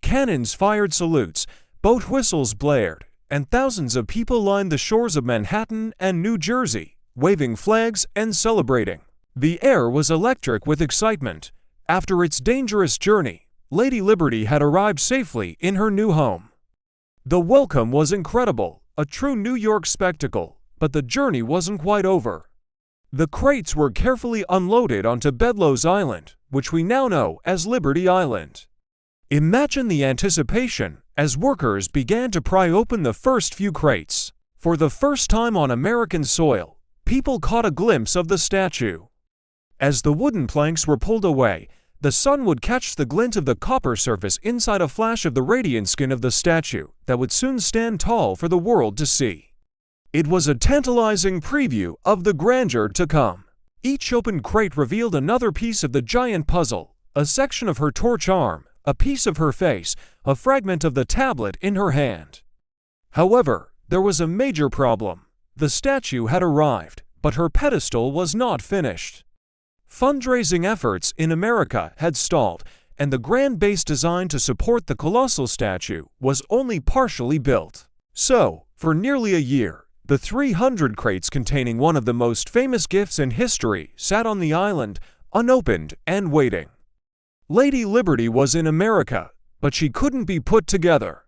Cannons fired salutes, boat whistles blared, and thousands of people lined the shores of Manhattan and New Jersey, waving flags and celebrating. The air was electric with excitement. After its dangerous journey, Lady Liberty had arrived safely in her new home. The welcome was incredible, a true New York spectacle, but the journey wasn't quite over. The crates were carefully unloaded onto Bedloe's Island, which we now know as Liberty Island. Imagine the anticipation as workers began to pry open the first few crates. For the first time on American soil, people caught a glimpse of the statue. As the wooden planks were pulled away, The sun would catch the glint of the copper surface inside a flash of the radiant skin of the statue that would soon stand tall for the world to see. It was a tantalizing preview of the grandeur to come. Each open crate revealed another piece of the giant puzzle, a section of her torch arm, a piece of her face, a fragment of the tablet in her hand. However, there was a major problem. The statue had arrived, but her pedestal was not finished. Fundraising efforts in America had stalled, and the grand base designed to support the colossal statue was only partially built. So, for nearly a year, the 300 crates containing one of the most famous gifts in history sat on the island, unopened and waiting. Lady Liberty was in America, but she couldn't be put together.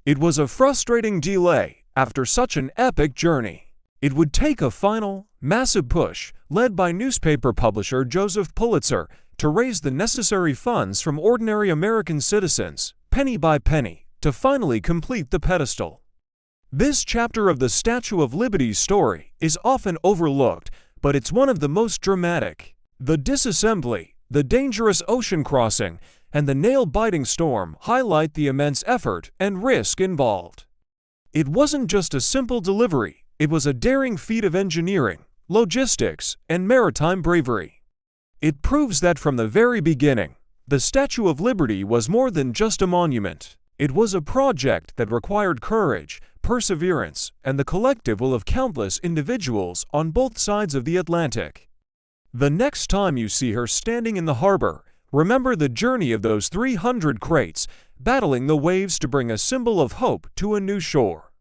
It was a frustrating delay after such an epic journey. It would take a final, massive push, led by newspaper publisher Joseph Pulitzer, to raise the necessary funds from ordinary American citizens, penny by penny, to finally complete the pedestal. This chapter of the Statue of Liberty's story is often overlooked, but it's one of the most dramatic. The disassembly, the dangerous ocean crossing, and the nail-biting storm highlight the immense effort and risk involved. It wasn't just a simple delivery, it was a daring feat of engineering, logistics, and maritime bravery. It proves that from the very beginning, the Statue of Liberty was more than just a monument. It was a project that required courage, perseverance, and the collective will of countless individuals on both sides of the Atlantic. The next time you see her standing in the harbor, remember the journey of those 300 crates, battling the waves to bring a symbol of hope to a new shore.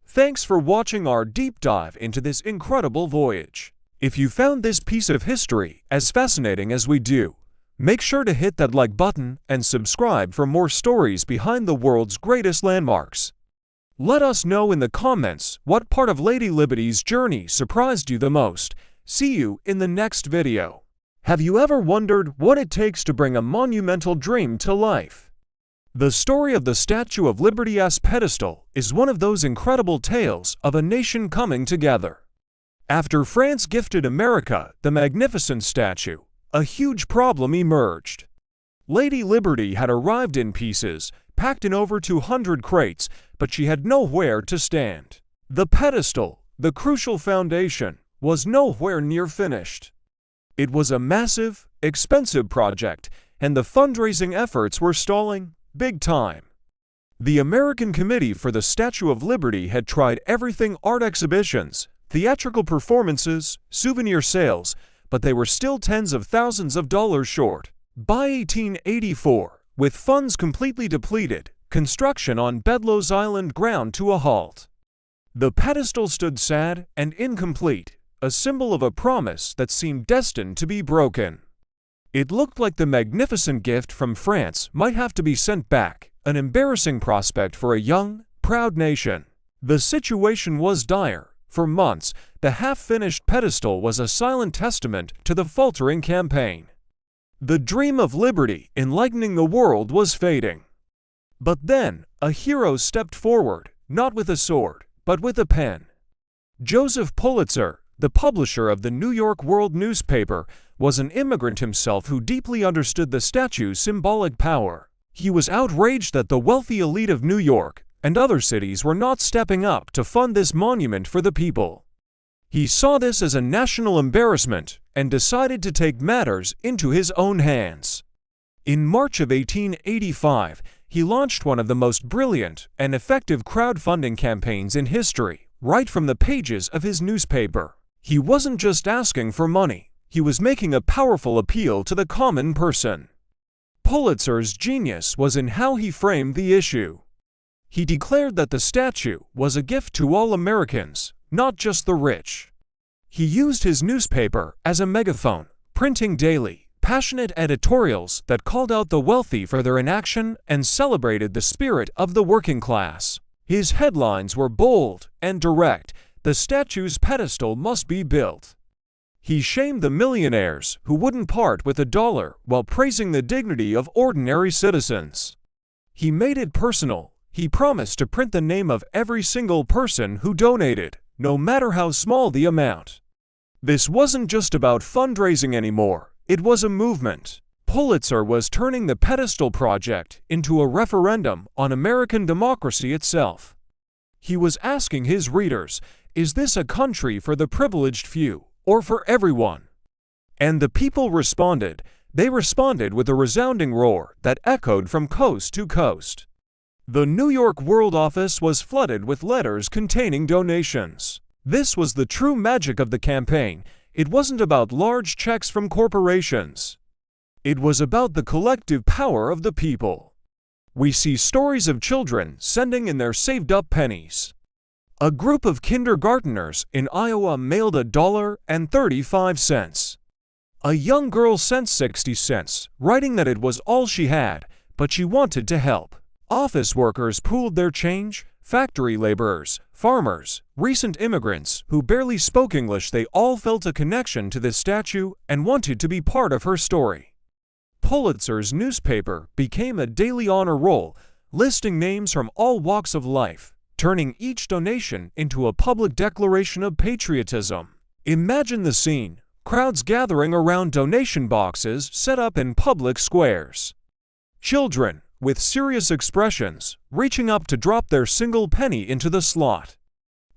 Thanks for watching our deep dive into this incredible voyage. If you found this piece of history as fascinating as we do, make sure to hit that like button and subscribe for more stories behind the world's greatest landmarks. Let us know in the comments what part of Lady Liberty's journey surprised you the most. See you in the next video. Have you ever wondered what it takes to bring a monumental dream to life? The story of the Statue of Liberty's pedestal is one of those incredible tales of a nation coming together. After France gifted America the magnificent statue, a huge problem emerged. Lady Liberty had arrived in pieces, packed in over 200 crates, but she had nowhere to stand. The pedestal, the crucial foundation, was nowhere near finished. It was a massive, expensive project, and the fundraising efforts were stalling big time. The American Committee for the Statue of Liberty had tried everything: art exhibitions, theatrical performances, souvenir sales, but they were still tens of thousands of dollars short. By 1884, with funds completely depleted, construction on Ellis Island ground to a halt. The pedestal stood sad and incomplete, a symbol of a promise that seemed destined to be broken. It looked like the magnificent gift from France might have to be sent back, an embarrassing prospect for a young, proud nation. The situation was dire. For months, the half-finished pedestal was a silent testament to the faltering campaign. The dream of liberty enlightening the world was fading. But then, a hero stepped forward, not with a sword, but with a pen. Joseph Pulitzer, the publisher of the New York World newspaper, was an immigrant himself who deeply understood the statue's symbolic power. He was outraged that the wealthy elite of New York and other cities were not stepping up to fund this monument for the people. He saw this as a national embarrassment and decided to take matters into his own hands. In March of 1885, he launched one of the most brilliant and effective crowdfunding campaigns in history, right from the pages of his newspaper. He wasn't just asking for money, he was making a powerful appeal to the common person. Pulitzer's genius was in how he framed the issue. He declared that the statue was a gift to all Americans, not just the rich. He used his newspaper as a megaphone, printing daily, passionate editorials that called out the wealthy for their inaction and celebrated the spirit of the working class. His headlines were bold and direct: the statue's pedestal must be built. He shamed the millionaires who wouldn't part with a dollar while praising the dignity of ordinary citizens. He made it personal. He promised to print the name of every single person who donated, no matter how small the amount. This wasn't just about fundraising anymore, it was a movement. Pulitzer was turning the pedestal project into a referendum on American democracy itself. He was asking his readers, is this a country for the privileged few, or for everyone? And the people responded. They responded with a resounding roar that echoed from coast to coast. The New York World Office was flooded with letters containing donations. This was the true magic of the campaign. It wasn't about large checks from corporations. It was about the collective power of the people. We see stories of children sending in their saved-up pennies. A group of kindergarteners in Iowa mailed $1.35. A young girl sent 60 cents, writing that it was all she had, but she wanted to help. Office workers pooled their change, factory laborers, farmers, recent immigrants who barely spoke English. They all felt a connection to this statue and wanted to be part of her story. Pulitzer's newspaper became a daily honor roll, listing names from all walks of life, turning each donation into a public declaration of patriotism. Imagine the scene, crowds gathering around donation boxes set up in public squares. Children, with serious expressions, reaching up to drop their single penny into the slot.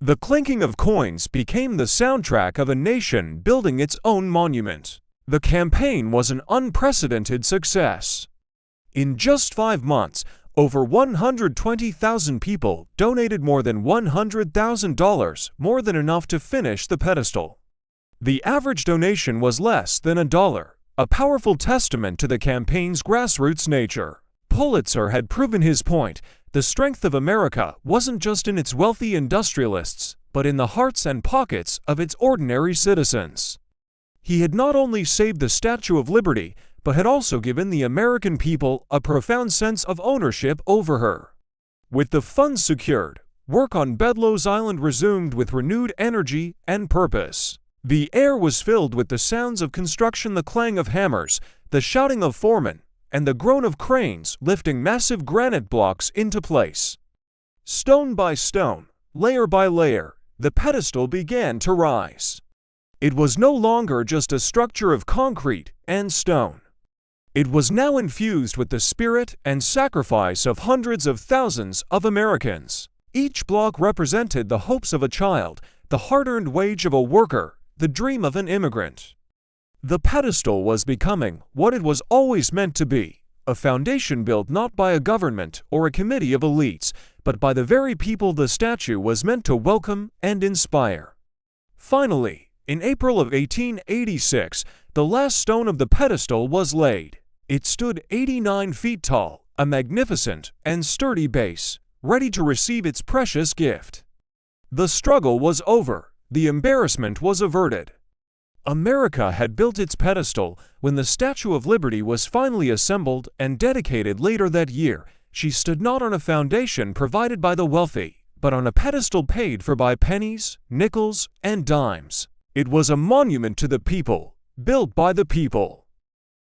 The clinking of coins became the soundtrack of a nation building its own monument. The campaign was an unprecedented success. In just 5 months, over 120,000 people donated more than $100,000, more than enough to finish the pedestal. The average donation was less than $1, a powerful testament to the campaign's grassroots nature. Pulitzer had proven his point. The strength of America wasn't just in its wealthy industrialists, but in the hearts and pockets of its ordinary citizens. He had not only saved the Statue of Liberty, but had also given the American people a profound sense of ownership over her. With the funds secured, work on Ellis Island resumed with renewed energy and purpose. The air was filled with the sounds of construction, the clang of hammers, the shouting of foremen, and the groan of cranes lifting massive granite blocks into place. Stone by stone, layer by layer, the pedestal began to rise. It was no longer just a structure of concrete and stone. It was now infused with the spirit and sacrifice of hundreds of thousands of Americans. Each block represented the hopes of a child, the hard-earned wage of a worker, the dream of an immigrant. The pedestal was becoming what it was always meant to be, a foundation built not by a government or a committee of elites, but by the very people the statue was meant to welcome and inspire. Finally, in April of 1886, the last stone of the pedestal was laid. It stood 89 feet tall, a magnificent and sturdy base, ready to receive its precious gift. The struggle was over. The embarrassment was averted. America had built its pedestal. When the Statue of Liberty was finally assembled and dedicated later that year, she stood not on a foundation provided by the wealthy, but on a pedestal paid for by pennies, nickels, and dimes. It was a monument to the people, built by the people.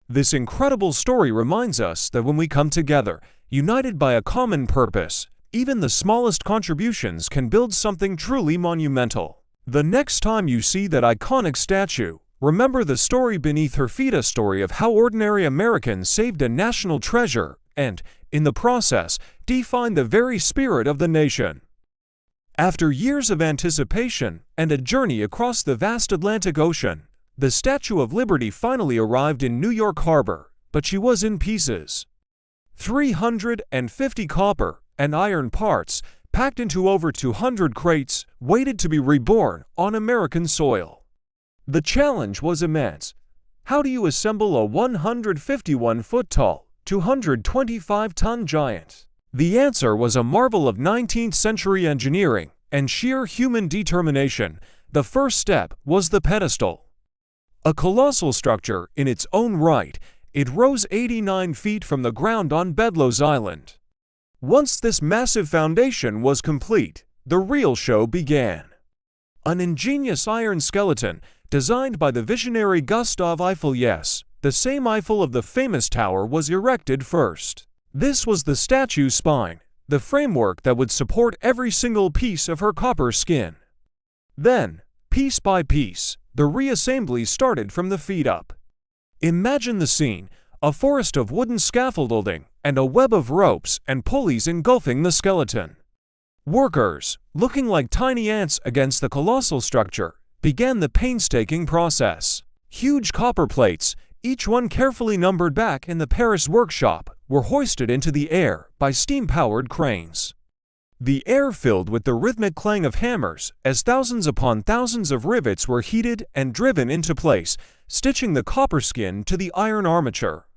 This incredible story reminds us that when we come together, united by a common purpose, even the smallest contributions can build something truly monumental. The next time you see that iconic statue, remember the story beneath her feet, a story of how ordinary Americans saved a national treasure and, in the process, defined the very spirit of the nation. After years of anticipation and a journey across the vast Atlantic Ocean, the Statue of Liberty finally arrived in New York Harbor, but she was in pieces. 350 copper and iron parts, packed into over 200 crates, waited to be reborn on American soil. The challenge was immense. How do you assemble a 151-foot-tall, 225-ton giant? The answer was a marvel of 19th-century engineering and sheer human determination. The first step was the pedestal. A colossal structure in its own right, it rose 89 feet from the ground on Ellis Island. Once this massive foundation was complete, the real show began. An ingenious iron skeleton, designed by the visionary Gustave Eiffel, yes, the same Eiffel of the famous tower, was erected first. This was the statue's spine, the framework that would support every single piece of her copper skin. Then, piece by piece, the reassembly started from the feet up. Imagine the scene, a forest of wooden scaffolding, and a web of ropes and pulleys engulfing the skeleton. Workers, looking like tiny ants against the colossal structure, began the painstaking process. Huge copper plates, each one carefully numbered back in the Paris workshop, were hoisted into the air by steam-powered cranes. The air filled with the rhythmic clang of hammers as thousands upon thousands of rivets were heated and driven into place, stitching the copper skin to the iron armature.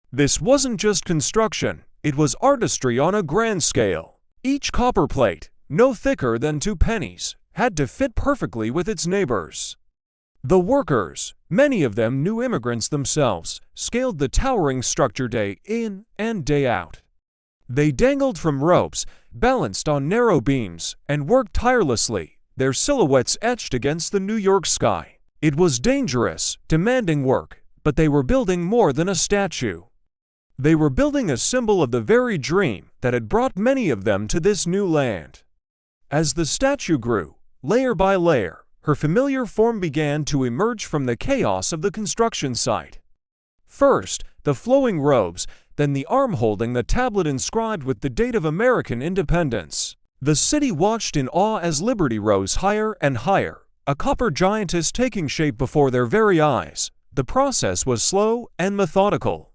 This wasn't just construction, it was artistry on a grand scale. Each copper plate, no thicker than 2 pennies, had to fit perfectly with its neighbors. The workers, many of them new immigrants themselves, scaled the towering structure day in and day out. They dangled from ropes, balanced on narrow beams, and worked tirelessly, their silhouettes etched against the New York sky. It was dangerous, demanding work, but they were building more than a statue. They were building a symbol of the very dream that had brought many of them to this new land. As the statue grew, layer by layer, her familiar form began to emerge from the chaos of the construction site. First, the flowing robes, then the arm holding the tablet inscribed with the date of American independence. The city watched in awe as liberty rose higher and higher, a copper giantess taking shape before their very eyes. The process was slow and methodical.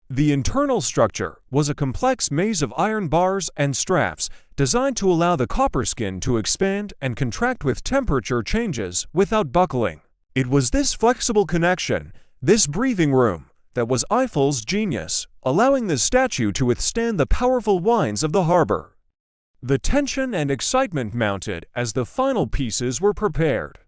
The internal structure was a complex maze of iron bars and straps designed to allow the copper skin to expand and contract with temperature changes without buckling. It was this flexible connection, this breathing room, that was Eiffel's genius, allowing the statue to withstand the powerful winds of the harbor. The tension and excitement mounted as the final pieces were prepared.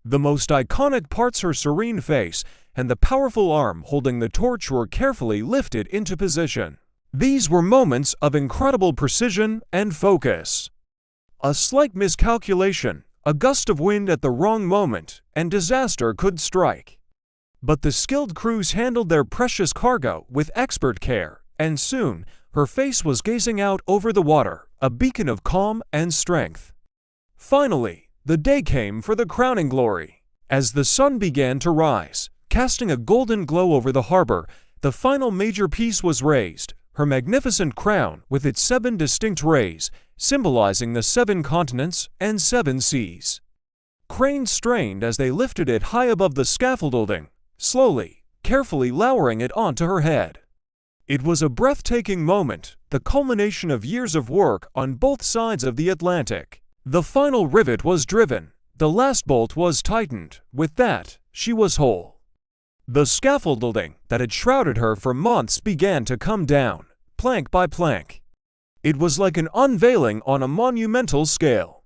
The most iconic parts, her serene face and the powerful arm holding the torch, were carefully lifted into position. These were moments of incredible precision and focus. A slight miscalculation, a gust of wind at the wrong moment, and disaster could strike. But the skilled crews handled their precious cargo with expert care, and soon, her face was gazing out over the water, a beacon of calm and strength. Finally, the day came for the crowning glory. As the sun began to rise, casting a golden glow over the harbor, the final major piece was raised, her magnificent crown with its 7 distinct rays, symbolizing the 7 continents and 7 seas. Cranes strained as they lifted it high above the scaffolding, slowly, carefully lowering it onto her head. It was a breathtaking moment, the culmination of years of work on both sides of the Atlantic. The final rivet was driven, the last bolt was tightened. With that, she was whole. The scaffolding that had shrouded her for months began to come down, plank by plank. It was like an unveiling on a monumental scale.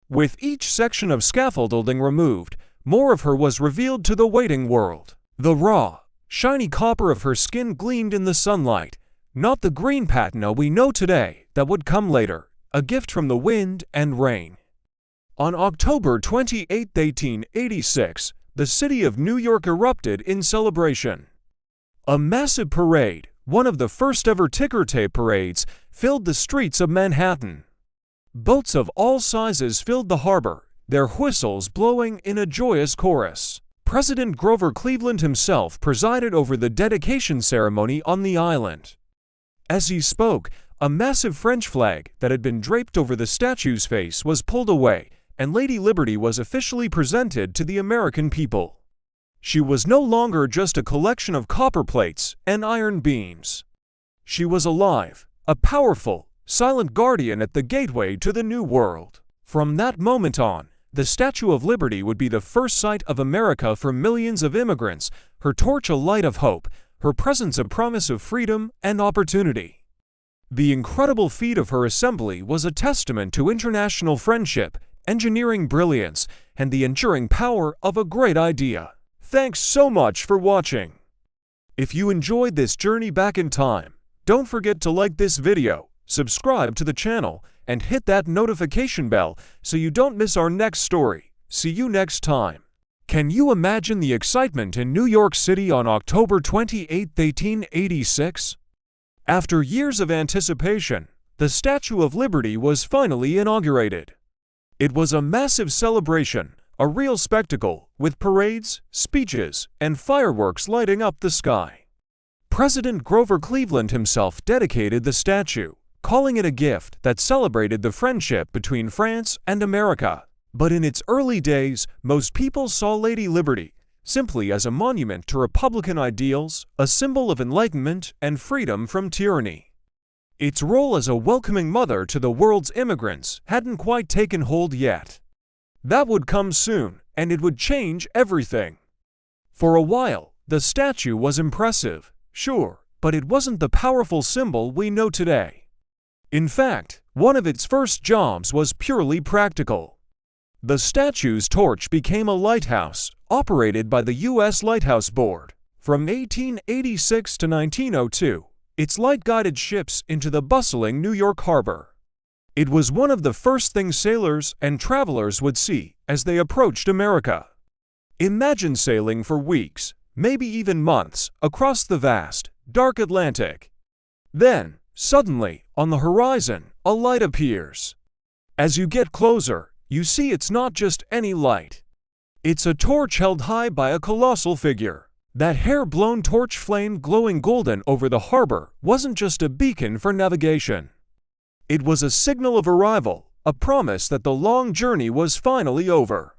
With each section of scaffolding removed, more of her was revealed to the waiting world. The raw, shiny copper of her skin gleamed in the sunlight, not the green patina we know today that would come later, a gift from the wind and rain. On October 28, 1886, the city of New York erupted in celebration. A massive parade, one of the first ever ticker tape parades, filled the streets of Manhattan. Boats of all sizes filled the harbor, their whistles blowing in a joyous chorus. President Grover Cleveland himself presided over the dedication ceremony on the island. As he spoke, a massive French flag that had been draped over the statue's face was pulled away, and Lady Liberty was officially presented to the American people. She was no longer just a collection of copper plates and iron beams. She was alive, a powerful, silent guardian at the gateway to the New World. From that moment on, the Statue of Liberty would be the first sight of America for millions of immigrants, her torch a light of hope, her presence a promise of freedom and opportunity. The incredible feat of her assembly was a testament to international friendship, engineering brilliance, and the enduring power of a great idea. Thanks so much for watching. If you enjoyed this journey back in time, don't forget to like this video, subscribe to the channel, and hit that notification bell so you don't miss our next story. See you next time. Can you imagine the excitement in New York City on October 28, 1886? After years of anticipation, the Statue of Liberty was finally inaugurated. It was a massive celebration, a real spectacle, with parades, speeches, and fireworks lighting up the sky. President Grover Cleveland himself dedicated the statue, calling it a gift that celebrated the friendship between France and America. But in its early days, most people saw Lady Liberty simply as a monument to Republican ideals, a symbol of enlightenment and freedom from tyranny. Its role as a welcoming mother to the world's immigrants hadn't quite taken hold yet. That would come soon, and it would change everything. For a while, the statue was impressive, sure, but it wasn't the powerful symbol we know today. In fact, one of its first jobs was purely practical. The statue's torch became a lighthouse, operated by the U.S. Lighthouse Board. From 1886 to 1902, its light guided ships into the bustling New York harbor. It was one of the first things sailors and travelers would see as they approached America. Imagine sailing for weeks, maybe even months, across the vast, dark Atlantic. Then, suddenly, on the horizon, a light appears. As you get closer, you see it's not just any light. It's a torch held high by a colossal figure. That hair-blown torch flame glowing golden over the harbor wasn't just a beacon for navigation. It was a signal of arrival, a promise that the long journey was finally over.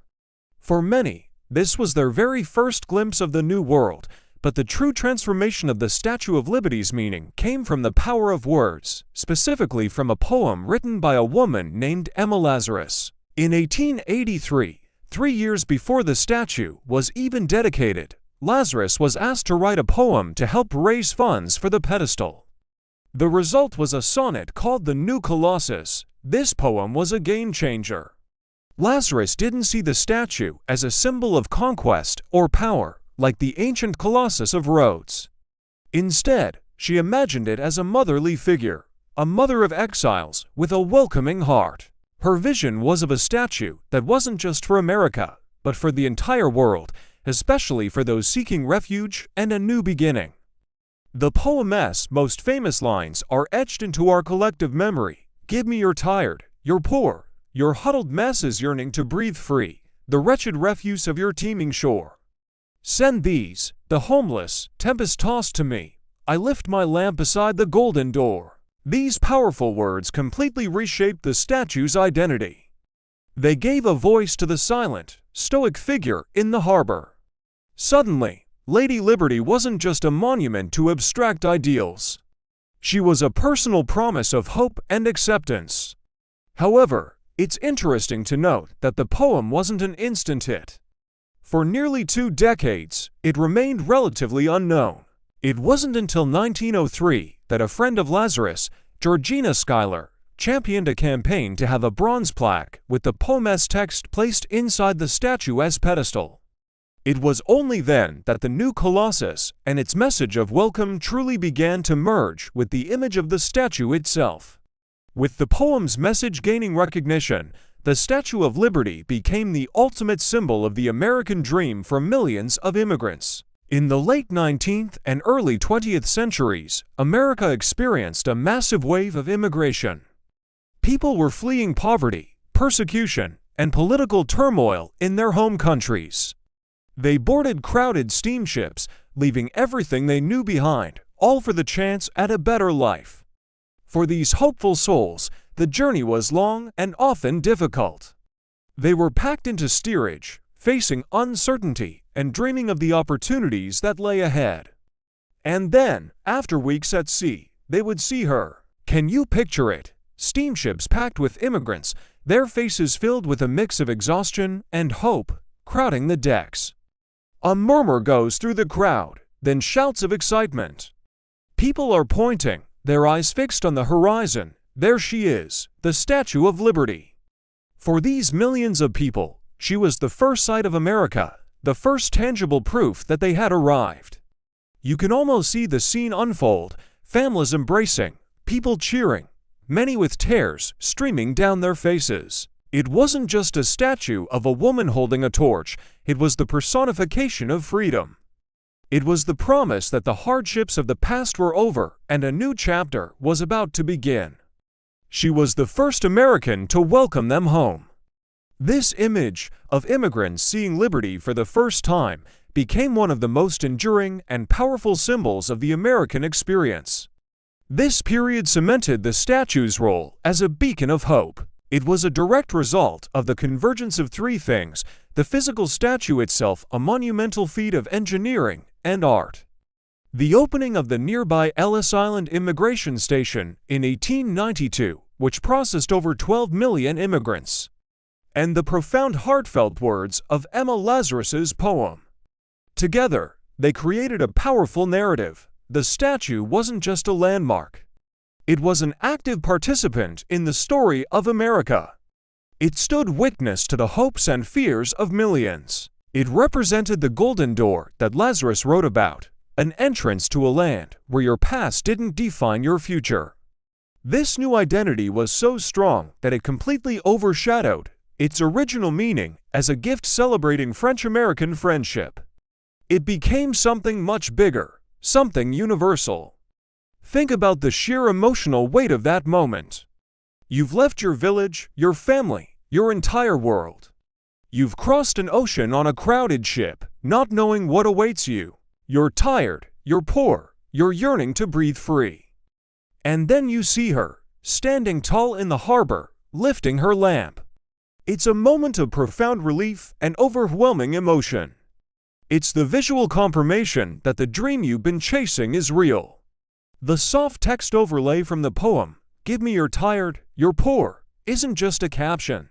For many, this was their very first glimpse of the New World, but the true transformation of the Statue of Liberty's meaning came from the power of words, specifically from a poem written by a woman named Emma Lazarus. In 1883, 3 years before the statue was even dedicated, Lazarus was asked to write a poem to help raise funds for the pedestal. The result was a sonnet called The New Colossus. This poem was a game-changer. Lazarus didn't see the statue as a symbol of conquest or power, like the ancient Colossus of Rhodes. Instead, she imagined it as a motherly figure, a mother of exiles with a welcoming heart. Her vision was of a statue that wasn't just for America, but for the entire world, especially for those seeking refuge and a new beginning. The poem's most famous lines are etched into our collective memory. Give me your tired, your poor, your huddled masses yearning to breathe free, the wretched refuse of your teeming shore. Send these, the homeless, tempest-tossed to me. I lift my lamp beside the golden door. These powerful words completely reshaped the statue's identity. They gave a voice to the silent, stoic figure in the harbor. Suddenly, Lady Liberty wasn't just a monument to abstract ideals. She was a personal promise of hope and acceptance. However, it's interesting to note that the poem wasn't an instant hit. For nearly 2 decades, it remained relatively unknown. It wasn't until 1903 that a friend of Lazarus, Georgina Schuyler, championed a campaign to have a bronze plaque with the poem's text placed inside the statue's pedestal. It was only then that the new Colossus and its message of welcome truly began to merge with the image of the statue itself. With the poem's message gaining recognition, the Statue of Liberty became the ultimate symbol of the American dream for millions of immigrants. In the late 19th and early 20th centuries, America experienced a massive wave of immigration. People were fleeing poverty, persecution, and political turmoil in their home countries. They boarded crowded steamships, leaving everything they knew behind, all for the chance at a better life. For these hopeful souls, the journey was long and often difficult. They were packed into steerage, facing uncertainty and dreaming of the opportunities that lay ahead. And then, after weeks at sea, they would see her. Can you picture it? Steamships packed with immigrants, their faces filled with a mix of exhaustion and hope, crowding the decks. A murmur goes through the crowd, then shouts of excitement. People are pointing, their eyes fixed on the horizon. There she is, the Statue of Liberty. For these millions of people, she was the first sight of America, the first tangible proof that they had arrived. You can almost see the scene unfold, families embracing, people cheering, many with tears streaming down their faces. It wasn't just a statue of a woman holding a torch, it was the personification of freedom. It was the promise that the hardships of the past were over and a new chapter was about to begin. She was the first American to welcome them home. This image of immigrants seeing liberty for the first time became one of the most enduring and powerful symbols of the American experience. This period cemented the statue's role as a beacon of hope. It was a direct result of the convergence of three things: the physical statue itself, a monumental feat of engineering and art; the opening of the nearby Ellis Island immigration station in 1892, which processed over 12 million immigrants; and the profound heartfelt words of Emma Lazarus's poem. Together, they created a powerful narrative. The statue wasn't just a landmark. It was an active participant in the story of America. It stood witness to the hopes and fears of millions. It represented the golden door that Lazarus wrote about, an entrance to a land where your past didn't define your future. This new identity was so strong that it completely overshadowed its original meaning as a gift celebrating French-American friendship. It became something much bigger, something universal. Think about the sheer emotional weight of that moment. You've left your village, your family, your entire world. You've crossed an ocean on a crowded ship, not knowing what awaits you. You're tired, you're poor, you're yearning to breathe free. And then you see her, standing tall in the harbor, lifting her lamp. It's a moment of profound relief and overwhelming emotion. It's the visual confirmation that the dream you've been chasing is real. The soft text overlay from the poem, "Give me you're tired, you're poor," isn't just a caption.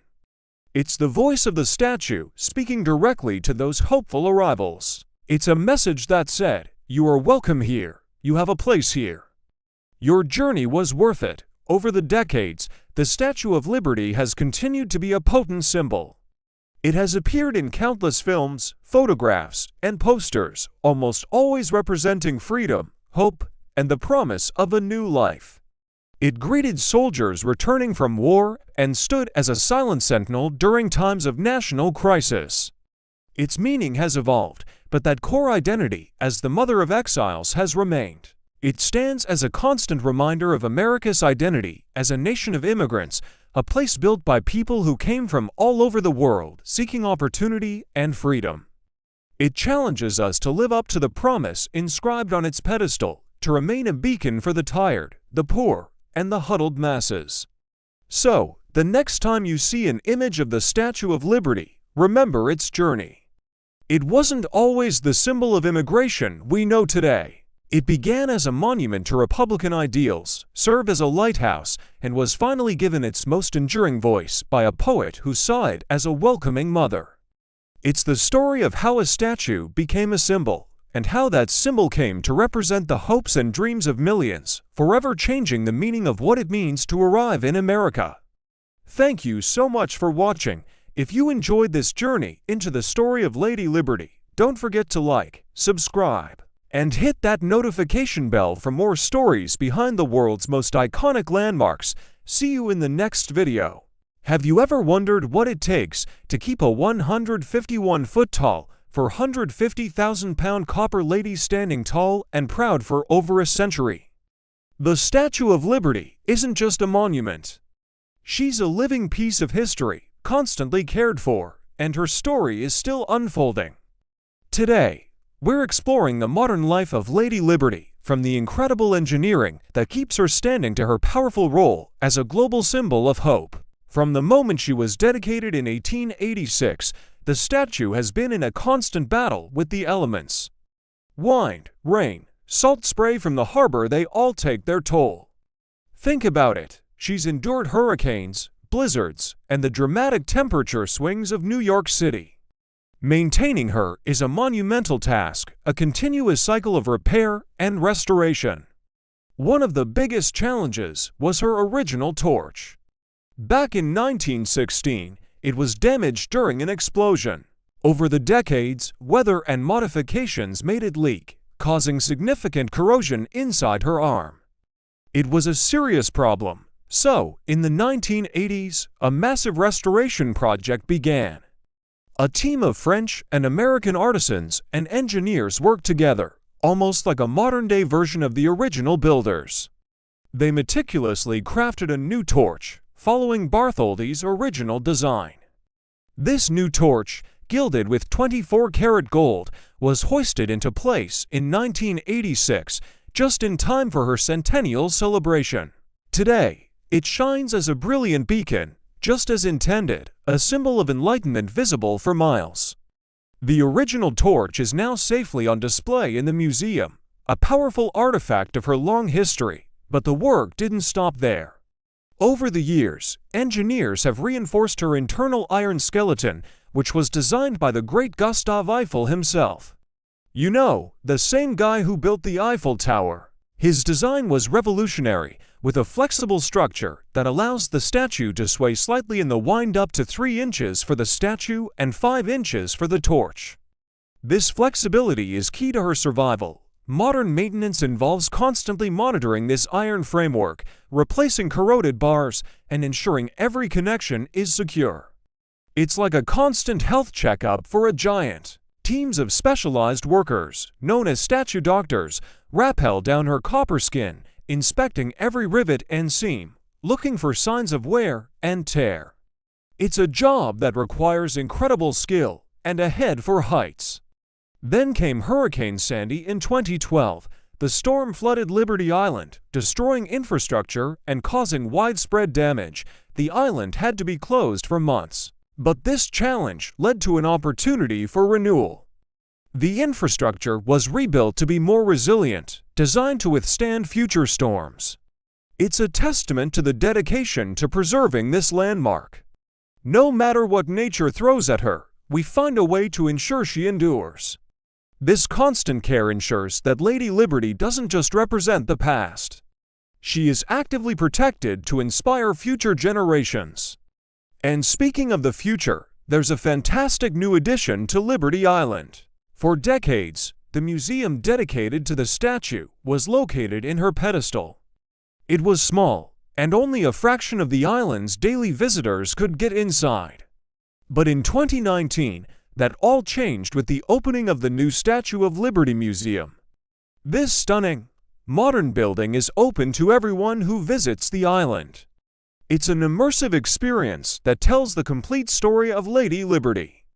It's the voice of the statue speaking directly to those hopeful arrivals. It's a message that said, "You are welcome here, you have a place here. Your journey was worth it." Over the decades, the Statue of Liberty has continued to be a potent symbol. It has appeared in countless films, photographs, and posters, almost always representing freedom, hope, and the promise of a new life. It greeted soldiers returning from war and stood as a silent sentinel during times of national crisis. Its meaning has evolved, but that core identity as the mother of exiles has remained. It stands as a constant reminder of America's identity as a nation of immigrants, a place built by people who came from all over the world seeking opportunity and freedom. It challenges us to live up to the promise inscribed on its pedestal, to remain a beacon for the tired, the poor, and the huddled masses. So, the next time you see an image of the Statue of Liberty, remember its journey. It wasn't always the symbol of immigration we know today. It began as a monument to Republican ideals, served as a lighthouse, and was finally given its most enduring voice by a poet who saw it as a welcoming mother. It's the story of how a statue became a symbol, and how that symbol came to represent the hopes and dreams of millions, forever changing the meaning of what it means to arrive in America. Thank you so much for watching. If you enjoyed this journey into the story of Lady Liberty, don't forget to like, subscribe, and hit that notification bell for more stories behind the world's most iconic landmarks. See you in the next video. Have you ever wondered what it takes to keep a 151-foot-tall, 450,000-pound copper lady standing tall and proud for over a century? The Statue of Liberty isn't just a monument. She's a living piece of history, constantly cared for, and her story is still unfolding. Today, we're exploring the modern life of Lady Liberty, from the incredible engineering that keeps her standing to her powerful role as a global symbol of hope. From the moment she was dedicated in 1886, the statue has been in a constant battle with the elements. Wind, rain, salt spray from the harbor, they all take their toll. Think about it. She's endured hurricanes, blizzards, and the dramatic temperature swings of New York City. Maintaining her is a monumental task, a continuous cycle of repair and restoration. One of the biggest challenges was her original torch. Back in 1916, it was damaged during an explosion. Over the decades, weather and modifications made it leak, causing significant corrosion inside her arm. It was a serious problem, so in the 1980s, a massive restoration project began. A team of French and American artisans and engineers worked together, almost like a modern-day version of the original builders. They meticulously crafted a new torch, following Bartholdi's original design. This new torch, gilded with 24-karat gold, was hoisted into place in 1986, just in time for her centennial celebration. Today, it shines as a brilliant beacon, just as intended, a symbol of enlightenment visible for miles. The original torch is now safely on display in the museum, a powerful artifact of her long history, but the work didn't stop there. Over the years, engineers have reinforced her internal iron skeleton, which was designed by the great Gustave Eiffel himself. You know, the same guy who built the Eiffel Tower. His design was revolutionary, with a flexible structure that allows the statue to sway slightly in the wind up to 3 inches for the statue and 5 inches for the torch. This flexibility is key to her survival. Modern maintenance involves constantly monitoring this iron framework, replacing corroded bars, and ensuring every connection is secure. It's like a constant health checkup for a giant. Teams of specialized workers, known as statue doctors, rappel down her copper skin, inspecting every rivet and seam, looking for signs of wear and tear. It's a job that requires incredible skill and a head for heights. Then came Hurricane Sandy in 2012. The storm flooded Liberty Island, destroying infrastructure and causing widespread damage. The island had to be closed for months. But this challenge led to an opportunity for renewal. The infrastructure was rebuilt to be more resilient, designed to withstand future storms. It's a testament to the dedication to preserving this landmark. No matter what nature throws at her, we find a way to ensure she endures. This constant care ensures that Lady Liberty doesn't just represent the past. She is actively protected to inspire future generations. And speaking of the future, there's a fantastic new addition to Liberty Island. For decades, the museum dedicated to the statue was located in her pedestal. It was small, and only a fraction of the island's daily visitors could get inside. But in 2019, that all changed with the opening of the new Statue of Liberty Museum. This stunning, modern building is open to everyone who visits the island. It's an immersive experience that tells the complete story of Lady Liberty.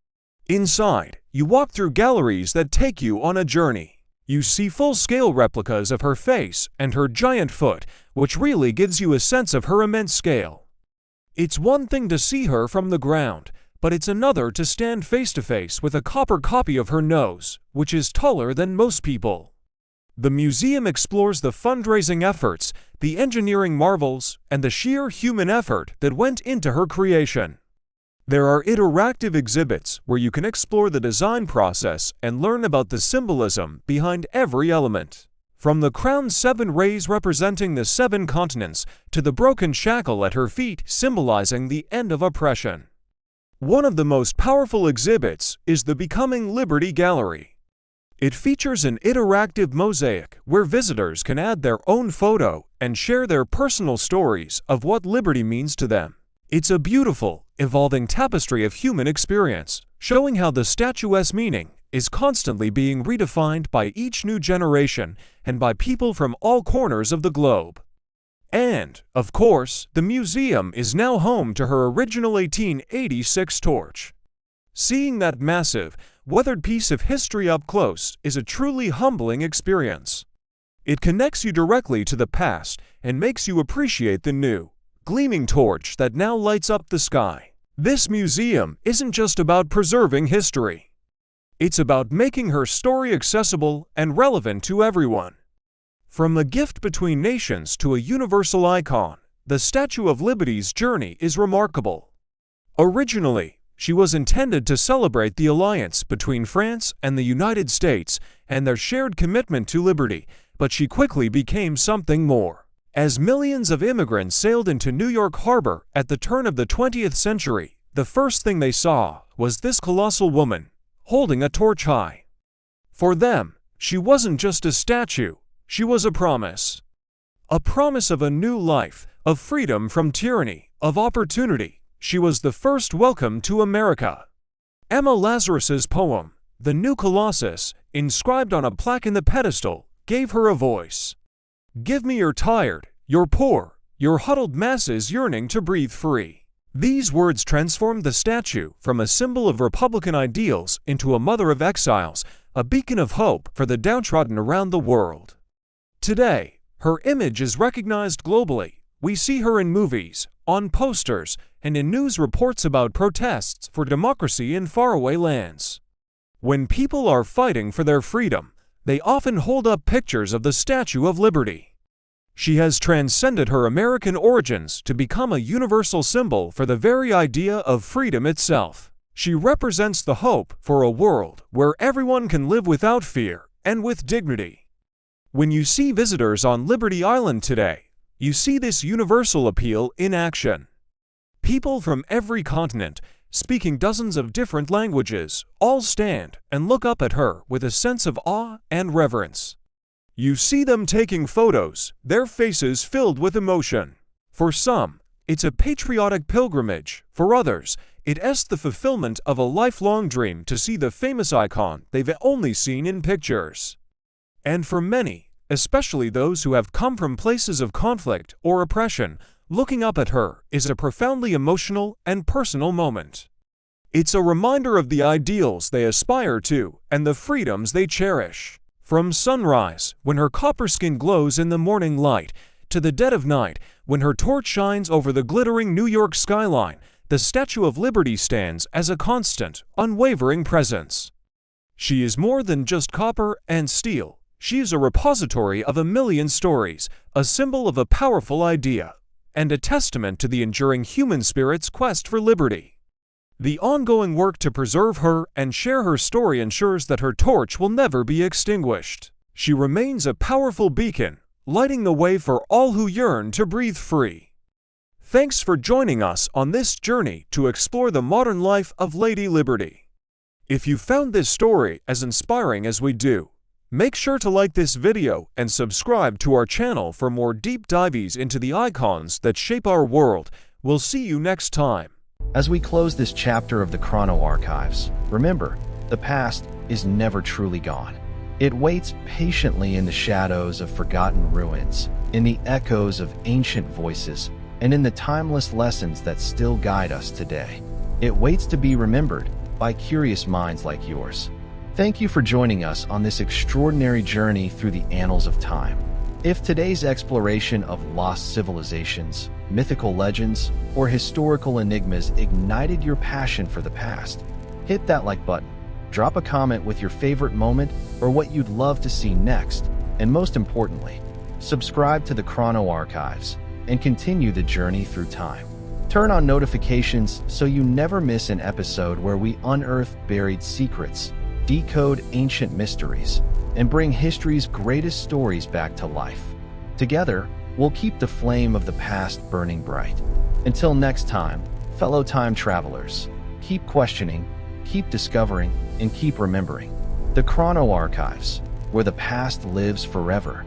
Inside, you walk through galleries that take you on a journey. You see full-scale replicas of her face and her giant foot, which really gives you a sense of her immense scale. It's one thing to see her from the ground, but it's another to stand face-to-face with a copper copy of her nose, which is taller than most people. The museum explores the fundraising efforts, the engineering marvels, and the sheer human effort that went into her creation. There are interactive exhibits where you can explore the design process and learn about the symbolism behind every element. From the crown's 7 rays representing the 7 continents to the broken shackle at her feet symbolizing the end of oppression. One of the most powerful exhibits is the Becoming Liberty Gallery. It features an interactive mosaic where visitors can add their own photo and share their personal stories of what liberty means to them. It's a beautiful, evolving tapestry of human experience, showing how the statuesque meaning is constantly being redefined by each new generation and by people from all corners of the globe. And, of course, the museum is now home to her original 1886 torch. Seeing that massive, weathered piece of history up close is a truly humbling experience. It connects you directly to the past and makes you appreciate the new, gleaming torch that now lights up the sky. This museum isn't just about preserving history. It's about making her story accessible and relevant to everyone. From a gift between nations to a universal icon, the Statue of Liberty's journey is remarkable. Originally, she was intended to celebrate the alliance between France and the United States and their shared commitment to liberty, but she quickly became something more. As millions of immigrants sailed into New York Harbor at the turn of the 20th century, the first thing they saw was this colossal woman, holding a torch high. For them, she wasn't just a statue, she was a promise. A promise of a new life, of freedom from tyranny, of opportunity. She was the first welcome to America. Emma Lazarus's poem, The New Colossus, inscribed on a plaque in the pedestal, gave her a voice. Give me your tired, your poor, your huddled masses yearning to breathe free. These words transformed the statue from a symbol of Republican ideals into a mother of exiles, a beacon of hope for the downtrodden around the world. Today, her image is recognized globally. We see her in movies, on posters, and in news reports about protests for democracy in faraway lands. When people are fighting for their freedom, they often hold up pictures of the Statue of Liberty. She has transcended her American origins to become a universal symbol for the very idea of freedom itself. She represents the hope for a world where everyone can live without fear and with dignity. When you see visitors on Liberty Island today, you see this universal appeal in action. People from every continent, speaking dozens of different languages, all stand and look up at her with a sense of awe and reverence. You see them taking photos, their faces filled with emotion. For some, it's a patriotic pilgrimage. For others, it's the fulfillment of a lifelong dream to see the famous icon they've only seen in pictures. And for many, especially those who have come from places of conflict or oppression, looking up at her is a profoundly emotional and personal moment. It's a reminder of the ideals they aspire to and the freedoms they cherish. From sunrise, when her copper skin glows in the morning light, to the dead of night, when her torch shines over the glittering New York skyline, the Statue of Liberty stands as a constant, unwavering presence. She is more than just copper and steel. She is a repository of a million stories, a symbol of a powerful idea, and a testament to the enduring human spirit's quest for liberty. The ongoing work to preserve her and share her story ensures that her torch will never be extinguished. She remains a powerful beacon, lighting the way for all who yearn to breathe free. Thanks for joining us on this journey to explore the modern life of Lady Liberty. If you found this story as inspiring as we do, make sure to like this video and subscribe to our channel for more deep dives into the icons that shape our world. We'll see you next time. As we close this chapter of the Chrono Archives, remember, the past is never truly gone. It waits patiently in the shadows of forgotten ruins, in the echoes of ancient voices, and in the timeless lessons that still guide us today. It waits to be remembered by curious minds like yours. Thank you for joining us on this extraordinary journey through the annals of time. If today's exploration of lost civilizations, mythical legends, or historical enigmas ignited your passion for the past, hit that like button. Drop a comment with your favorite moment or what you'd love to see next, and most importantly, subscribe to the Chrono Archives and continue the journey through time. Turn on notifications so you never miss an episode where we unearth buried secrets, decode ancient mysteries, and bring history's greatest stories back to life. Together, we'll keep the flame of the past burning bright. Until next time, fellow time travelers, keep questioning, keep discovering, and keep remembering. The Chrono Archives, where the past lives forever.